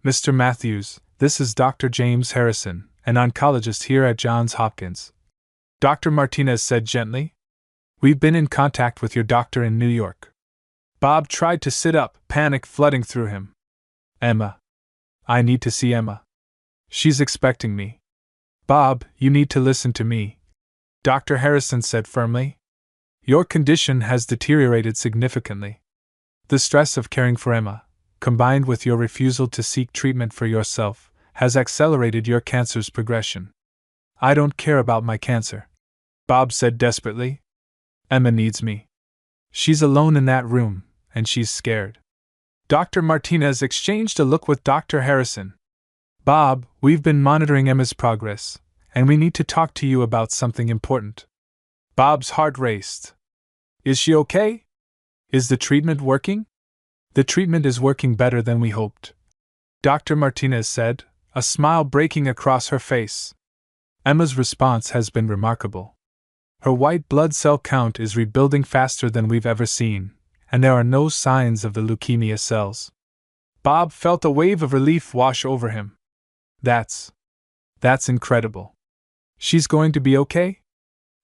Speaker 1: Mr. Matthews, this is Dr. James Harrison, an oncologist here at Johns Hopkins. Dr. Martinez said gently. We've been in contact with your doctor in New York. Bob tried to sit up, panic flooding through him. Emma. I need to see Emma. She's expecting me. Bob, you need to listen to me, Dr. Harrison said firmly. Your condition has deteriorated significantly. The stress of caring for Emma, combined with your refusal to seek treatment for yourself, has accelerated your cancer's progression. I don't care about my cancer, Bob said desperately. Emma needs me. She's alone in that room, and she's scared. Dr. Martinez exchanged a look with Dr. Harrison. Bob, we've been monitoring Emma's progress, and we need to talk to you about something important. Bob's heart raced. Is she okay? Is the treatment working? The treatment is working better than we hoped, Dr. Martinez said, a smile breaking across her face. Emma's response has been remarkable. Her white blood cell count is rebuilding faster than we've ever seen, and there are no signs of the leukemia cells. Bob felt a wave of relief wash over him. That's incredible. She's going to be okay?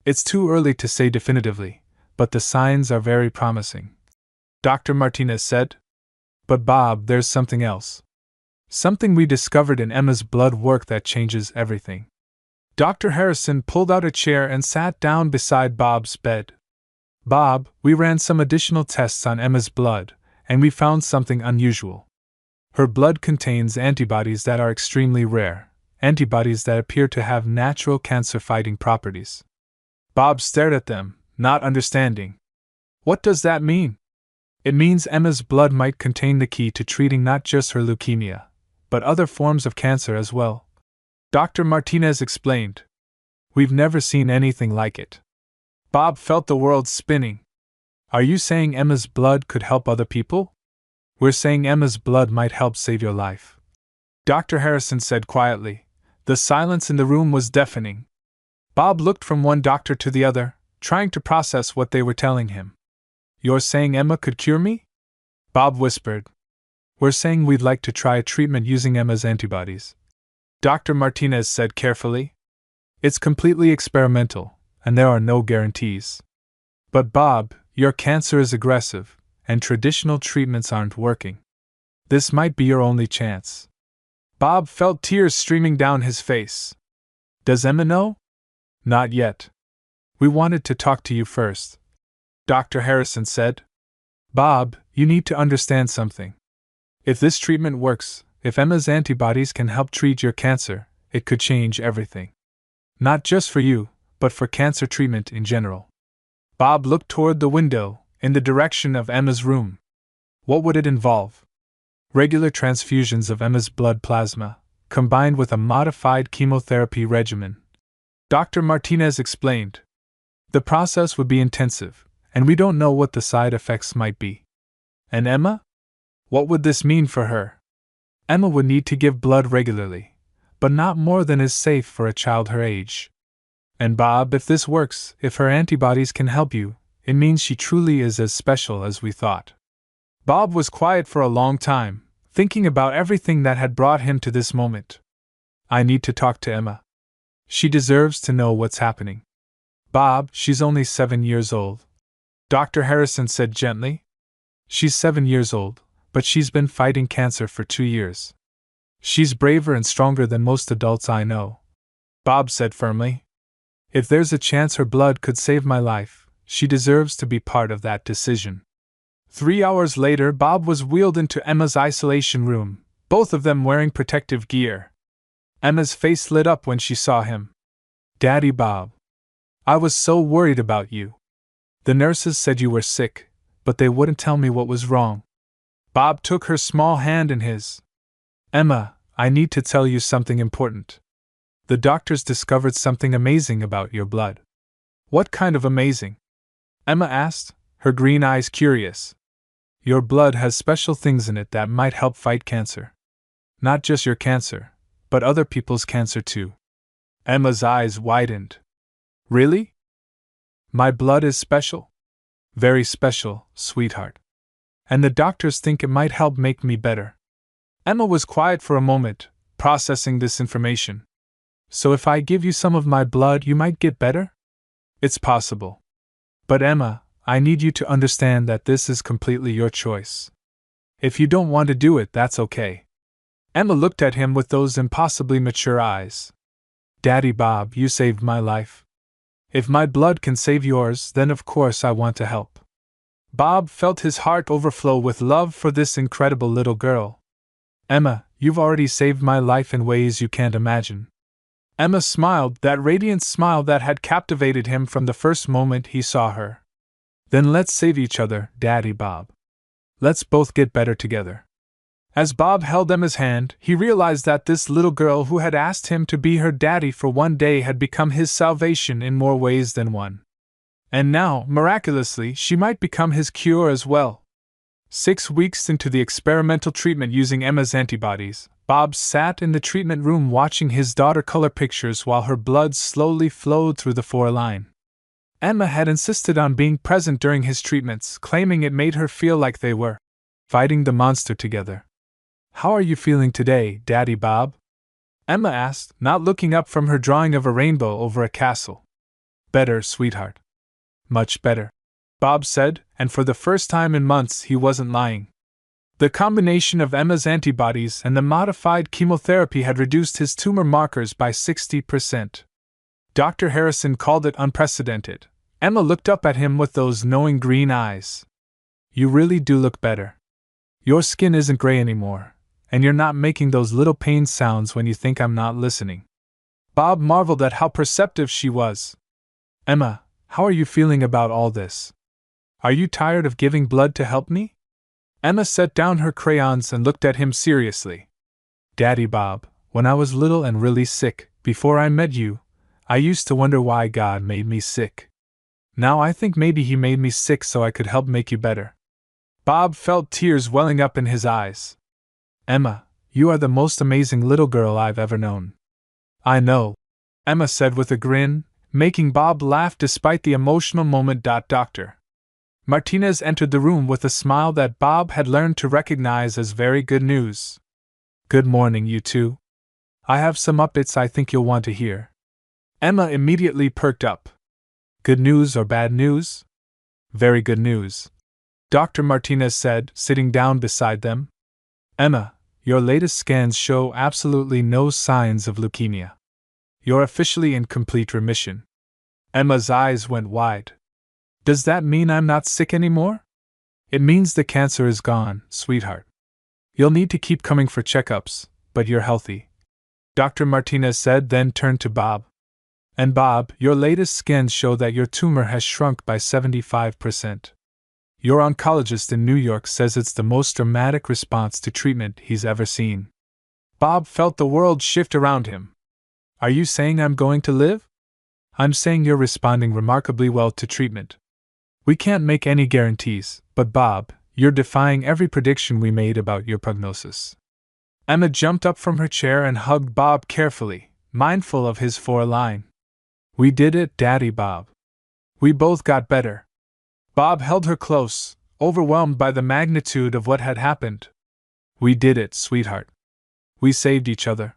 Speaker 1: It's too early to say definitively, but the signs are very promising, Dr. Martinez said. But Bob, there's something else. Something we discovered in Emma's blood work that changes everything. Dr. Harrison pulled out a chair and sat down beside Bob's bed. Bob, we ran some additional tests on Emma's blood, and we found something unusual. Her blood contains antibodies that are extremely rare, antibodies that appear to have natural cancer-fighting properties. Bob stared at them, not understanding. What does that mean? It means Emma's blood might contain the key to treating not just her leukemia, but other forms of cancer as well. Dr. Martinez explained. We've never seen anything like it. Bob felt the world spinning. Are you saying Emma's blood could help other people? We're saying Emma's blood might help save your life. Dr. Harrison said quietly. The silence in the room was deafening. Bob looked from one doctor to the other, trying to process what they were telling him. You're saying Emma could cure me? Bob whispered. We're saying we'd like to try a treatment using Emma's antibodies. Dr. Martinez said carefully. It's completely experimental, and there are no guarantees. But Bob, your cancer is aggressive, and traditional treatments aren't working. This might be your only chance. Bob felt tears streaming down his face. Does Emma know? Not yet. We wanted to talk to you first. Dr. Harrison said. Bob, you need to understand something. If this treatment works, if Emma's antibodies can help treat your cancer, it could change everything. Not just for you, but for cancer treatment in general. Bob looked toward the window, in the direction of Emma's room. What would it involve? Regular transfusions of Emma's blood plasma, combined with a modified chemotherapy regimen. Dr. Martinez explained. The process would be intensive, and we don't know what the side effects might be. And Emma? What would this mean for her? Emma would need to give blood regularly, but not more than is safe for a child her age. And Bob, if this works, if her antibodies can help you, it means she truly is as special as we thought. Bob was quiet for a long time, thinking about everything that had brought him to this moment. I need to talk to Emma. She deserves to know what's happening. Bob, she's only 7 years old. Dr. Harrison said gently. She's 7 years old, but she's been fighting cancer for 2 years. She's braver and stronger than most adults I know. Bob said firmly. If there's a chance her blood could save my life, she deserves to be part of that decision. 3 hours later, Bob was wheeled into Emma's isolation room, both of them wearing protective gear. Emma's face lit up when she saw him. Daddy Bob. I was so worried about you. The nurses said you were sick, but they wouldn't tell me what was wrong. Bob took her small hand in his. Emma, I need to tell you something important. The doctors discovered something amazing about your blood. What kind of amazing? Emma asked, her green eyes curious. Your blood has special things in it that might help fight cancer. Not just your cancer, but other people's cancer too. Emma's eyes widened. Really? My blood is special? Very special, sweetheart. And the doctors think it might help make me better. Emma was quiet for a moment, processing this information. So if I give you some of my blood, you might get better? It's possible. But Emma, I need you to understand that this is completely your choice. If you don't want to do it, that's okay. Emma looked at him with those impossibly mature eyes. Daddy Bob, you saved my life. If my blood can save yours, then of course I want to help. Bob felt his heart overflow with love for this incredible little girl. Emma, you've already saved my life in ways you can't imagine. Emma smiled, that radiant smile that had captivated him from the first moment he saw her. Then let's save each other, Daddy Bob. Let's both get better together. As Bob held Emma's hand, he realized that this little girl who had asked him to be her daddy for one day had become his salvation in more ways than one. And now, miraculously, she might become his cure as well. 6 weeks into the experimental treatment using Emma's antibodies, Bob sat in the treatment room watching his daughter color pictures while her blood slowly flowed through the foreline. Emma had insisted on being present during his treatments, claiming it made her feel like they were fighting the monster together. How are you feeling today, Daddy Bob? Emma asked, not looking up from her drawing of a rainbow over a castle. Better, sweetheart. Much better, Bob said, and for the first time in months he wasn't lying. The combination of Emma's antibodies and the modified chemotherapy had reduced his tumor markers by 60%. Dr. Harrison called it unprecedented. Emma looked up at him with those knowing green eyes. You really do look better. Your skin isn't gray anymore, and you're not making those little pain sounds when you think I'm not listening. Bob marveled at how perceptive she was. Emma, how are you feeling about all this? Are you tired of giving blood to help me? Emma set down her crayons and looked at him seriously. Daddy Bob, when I was little and really sick, before I met you, I used to wonder why God made me sick. Now I think maybe He made me sick so I could help make you better. Bob felt tears welling up in his eyes. Emma, you are the most amazing little girl I've ever known. I know, Emma said with a grin, making Bob laugh despite the emotional moment. Dr. Martinez entered the room with a smile that Bob had learned to recognize as very good news. Good morning, you two. I have some updates I think you'll want to hear. Emma immediately perked up. Good news or bad news? Very good news, Dr. Martinez said, sitting down beside them. Emma, your latest scans show absolutely no signs of leukemia. You're officially in complete remission. Emma's eyes went wide. Does that mean I'm not sick anymore? It means the cancer is gone, sweetheart. You'll need to keep coming for checkups, but you're healthy, Dr. Martinez said, then turned to Bob. And Bob, your latest scans show that your tumor has shrunk by 75%. Your oncologist in New York says it's the most dramatic response to treatment he's ever seen. Bob felt the world shift around him. Are you saying I'm going to live? I'm saying you're responding remarkably well to treatment. We can't make any guarantees, but Bob, you're defying every prediction we made about your prognosis. Emma jumped up from her chair and hugged Bob carefully, mindful of his foreline. We did it, Daddy Bob. We both got better. Bob held her close, overwhelmed by the magnitude of what had happened. We did it, sweetheart. We saved each other.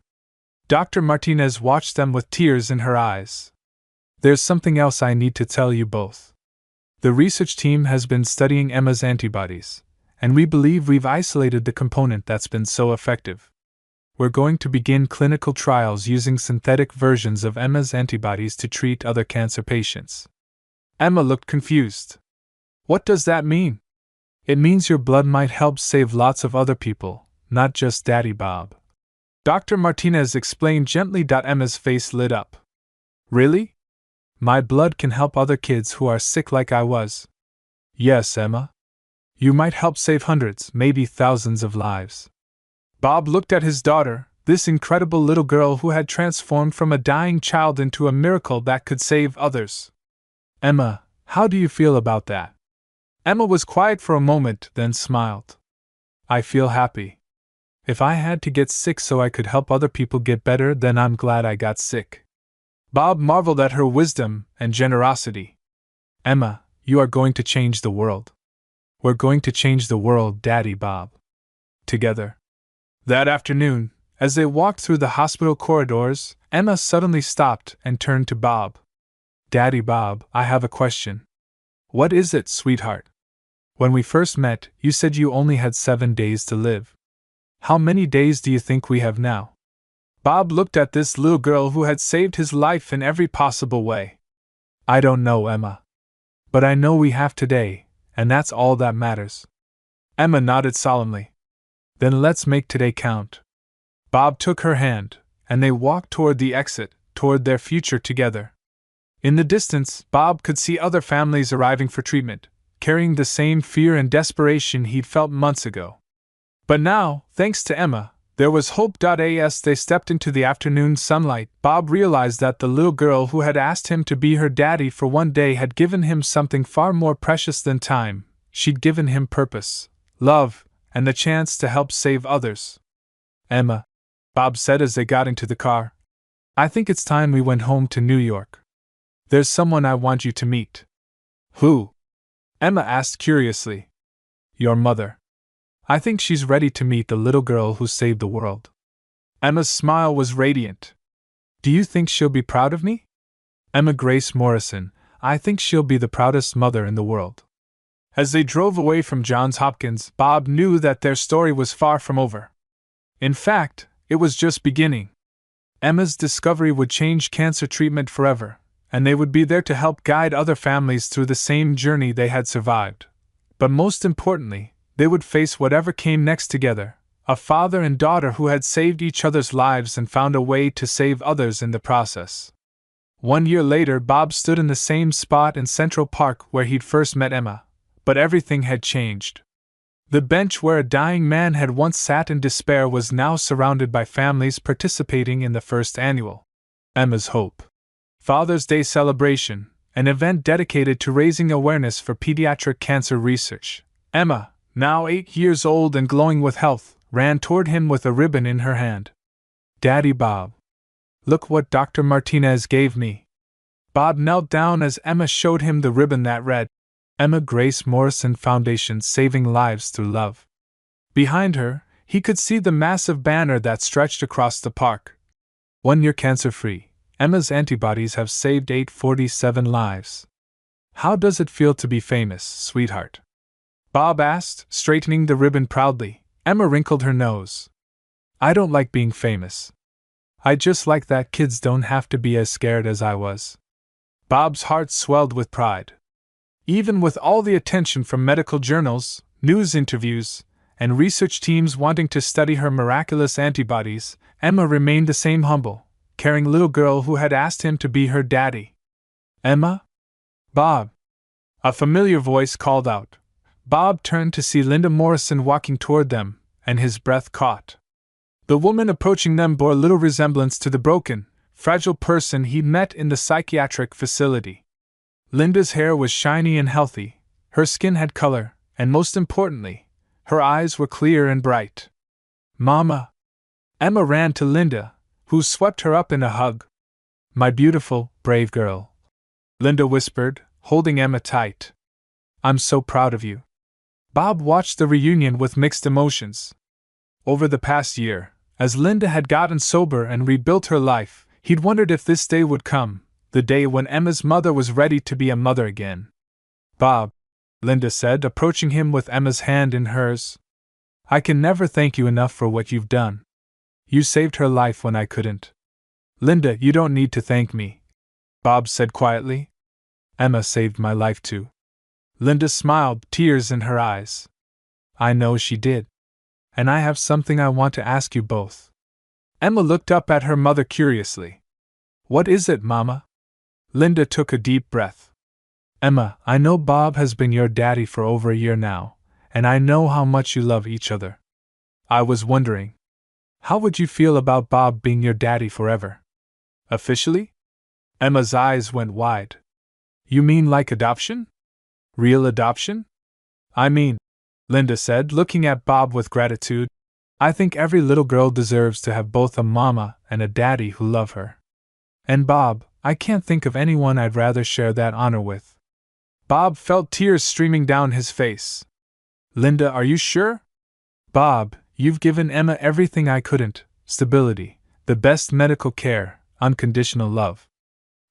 Speaker 1: Dr. Martinez watched them with tears in her eyes. There's something else I need to tell you both. The research team has been studying Emma's antibodies, and we believe we've isolated the component that's been so effective. We're going to begin clinical trials using synthetic versions of Emma's antibodies to treat other cancer patients. Emma looked confused. What does that mean? It means your blood might help save lots of other people, not just Daddy Bob. Dr. Martinez explained gently. Emma's face lit up. Really? My blood can help other kids who are sick like I was. Yes, Emma. You might help save hundreds, maybe thousands of lives. Bob looked at his daughter, this incredible little girl who had transformed from a dying child into a miracle that could save others. Emma, how do you feel about that? Emma was quiet for a moment, then smiled. I feel happy. If I had to get sick so I could help other people get better, then I'm glad I got sick. Bob marveled at her wisdom and generosity. Emma, you are going to change the world. We're going to change the world, Daddy Bob. Together. That afternoon, as they walked through the hospital corridors, Emma suddenly stopped and turned to Bob. Daddy Bob, I have a question. What is it, sweetheart? When we first met, you said you only had 7 days to live. How many days do you think we have now? Bob looked at this little girl who had saved his life in every possible way. I don't know, Emma. But I know we have today, and that's all that matters. Emma nodded solemnly. Then let's make today count. Bob took her hand, and they walked toward the exit, toward their future together. In the distance, Bob could see other families arriving for treatment, carrying the same fear and desperation he'd felt months ago. But now, thanks to Emma, there was hope. As they stepped into the afternoon sunlight, Bob realized that the little girl who had asked him to be her daddy for one day had given him something far more precious than time. She'd given him purpose, love, and the chance to help save others. Emma, Bob said as they got into the car, I think it's time we went home to New York. There's someone I want you to meet. Who? Emma asked curiously. Your mother. I think she's ready to meet the little girl who saved the world. Emma's smile was radiant. Do you think she'll be proud of me? Emma Grace Morrison, I think she'll be the proudest mother in the world. As they drove away from Johns Hopkins, Bob knew that their story was far from over. In fact, it was just beginning. Emma's discovery would change cancer treatment forever, and they would be there to help guide other families through the same journey they had survived. But most importantly, They would face whatever came next together, a father and daughter who had saved each other's lives and found a way to save others in the process. 1 year later, Bob stood in the same spot in Central Park where he'd first met Emma, but everything had changed. The bench where a dying man had once sat in despair was now surrounded by families participating in the first annual Emma's Hope Father's Day celebration, an event dedicated to raising awareness for pediatric cancer research. Emma, now 8 years old and glowing with health, ran toward him with a ribbon in her hand. "Daddy Bob. Look what Dr. Martinez gave me." Bob knelt down as Emma showed him the ribbon that read, "Emma Grace Morrison Foundation, Saving Lives Through Love." Behind her, he could see the massive banner that stretched across the park. 1 year cancer-free. Emma's antibodies have saved 847 lives. "How does it feel to be famous, sweetheart?" Bob asked, straightening the ribbon proudly. Emma wrinkled her nose. "I don't like being famous. I just like that kids don't have to be as scared as I was." Bob's heart swelled with pride. Even with all the attention from medical journals, news interviews, and research teams wanting to study her miraculous antibodies, Emma remained the same humble, caring little girl who had asked him to be her daddy. "Emma? Bob?" A familiar voice called out. Bob turned to see Linda Morrison walking toward them, and his breath caught. The woman approaching them bore little resemblance to the broken, fragile person he'd met in the psychiatric facility. Linda's hair was shiny and healthy, her skin had color, and most importantly, her eyes were clear and bright. "Mama!" Emma ran to Linda, who swept her up in a hug. "My beautiful, brave girl," Linda whispered, holding Emma tight. "I'm so proud of you." Bob watched the reunion with mixed emotions. Over the past year, as Linda had gotten sober and rebuilt her life, he'd wondered if this day would come, the day when Emma's mother was ready to be a mother again. "Bob," Linda said, approaching him with Emma's hand in hers, "I can never thank you enough for what you've done. You saved her life when I couldn't." "Linda, you don't need to thank me," Bob said quietly. "Emma saved my life too." Linda smiled, tears in her eyes. "I know she did. And I have something I want to ask you both." Emma looked up at her mother curiously. "What is it, Mama?" Linda took a deep breath. "Emma, I know Bob has been your daddy for over a year now, and I know how much you love each other. I was wondering, how would you feel about Bob being your daddy forever? Officially?" Emma's eyes went wide. "You mean like adoption? Real adoption?" "I mean," Linda said, looking at Bob with gratitude, "I think every little girl deserves to have both a mama and a daddy who love her. And Bob, I can't think of anyone I'd rather share that honor with." Bob felt tears streaming down his face. "Linda, are you sure?" "Bob, you've given Emma everything I couldn't: stability, the best medical care, unconditional love.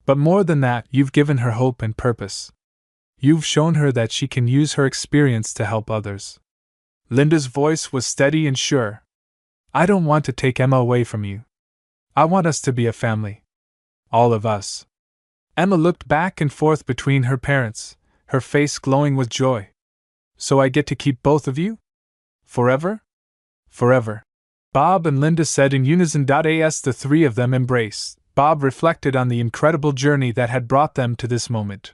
Speaker 1: But more than that, you've given her hope and purpose. You've shown her that she can use her experience to help others." Linda's voice was steady and sure. "I don't want to take Emma away from you. I want us to be a family. All of us." Emma looked back and forth between her parents, her face glowing with joy. "So I get to keep both of you? Forever?" "Forever," Bob and Linda said in unison. As the three of them embraced, Bob reflected on the incredible journey that had brought them to this moment.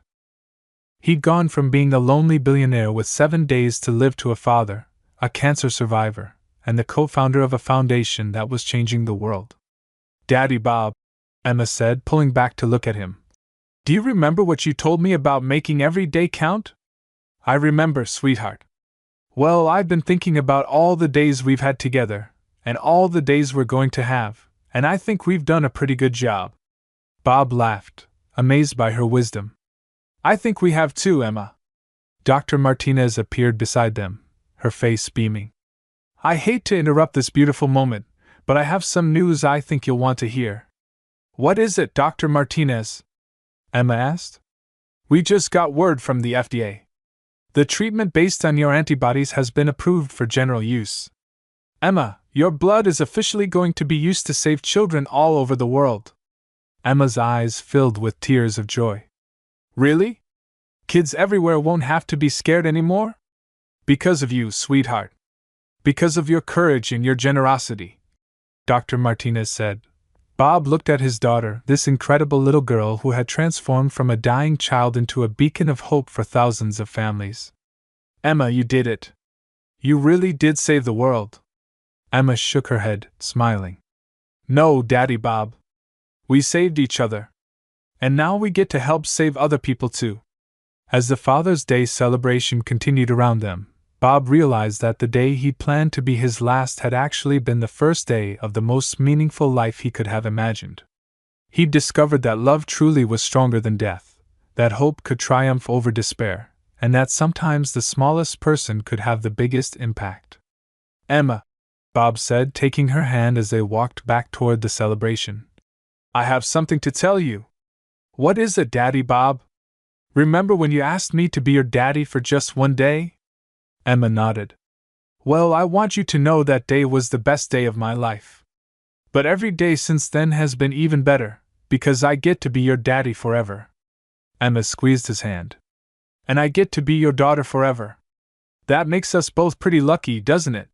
Speaker 1: He'd gone from being a lonely billionaire with 7 days to live to a father, a cancer survivor, and the co-founder of a foundation that was changing the world. "Daddy Bob," Emma said, pulling back to look at him. "Do you remember what you told me about making every day count?" "I remember, sweetheart." "Well, I've been thinking about all the days we've had together, and all the days we're going to have, and I think we've done a pretty good job." Bob laughed, amazed by her wisdom. "I think we have too, Emma." Dr. Martinez appeared beside them, her face beaming. "I hate to interrupt this beautiful moment, but I have some news I think you'll want to hear." "What is it, Dr. Martinez?" Emma asked. "We just got word from the FDA. The treatment based on your antibodies has been approved for general use. Emma, your blood is officially going to be used to save children all over the world." Emma's eyes filled with tears of joy. "Really? Kids everywhere won't have to be scared anymore?" Because of you, sweetheart. Because of your courage and your generosity, Dr. Martinez said. Bob looked at his daughter, this incredible little girl who had transformed from a dying child into a beacon of hope for thousands of families. Emma, you did it. You really did save the world. Emma shook her head, smiling. No, Daddy Bob. We saved each other. And now we get to help save other people too. As the Father's Day celebration continued around them, Bob realized that the day he planned to be his last had actually been the first day of the most meaningful life he could have imagined. He'd discovered that love truly was stronger than death, that hope could triumph over despair, and that sometimes the smallest person could have the biggest impact. Emma, Bob said, taking her hand as they walked back toward the celebration. I have something to tell you. What is it, Daddy Bob? Remember when you asked me to be your daddy for just one day? Emma nodded. Well, I want you to know that day was the best day of my life. But every day since then has been even better, because I get to be your daddy forever. Emma squeezed his hand. And I get to be your daughter forever. That makes us both pretty lucky, doesn't it?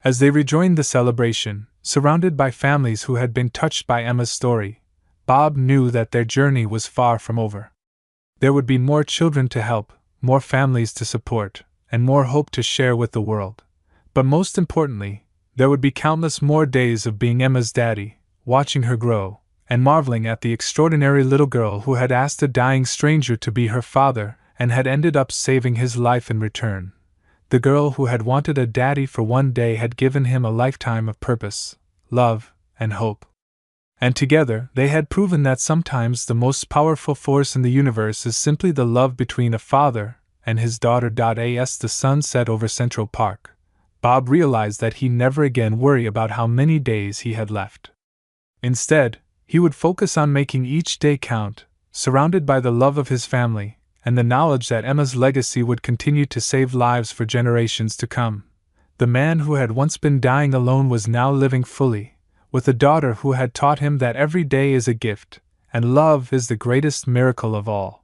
Speaker 1: As they rejoined the celebration, surrounded by families who had been touched by Emma's story, Bob knew that their journey was far from over. There would be more children to help, more families to support, and more hope to share with the world. But most importantly, there would be countless more days of being Emma's daddy, watching her grow, and marveling at the extraordinary little girl who had asked a dying stranger to be her father and had ended up saving his life in return. The girl who had wanted a daddy for one day had given him a lifetime of purpose, love, and hope. And together, they had proven that sometimes the most powerful force in the universe is simply the love between a father and his daughter. As the sun set over Central Park, Bob realized that he'd never again worry about how many days he had left. Instead, he would focus on making each day count, surrounded by the love of his family, and the knowledge that Emma's legacy would continue to save lives for generations to come. The man who had once been dying alone was now living fully, with a daughter who had taught him that every day is a gift, and love is the greatest miracle of all.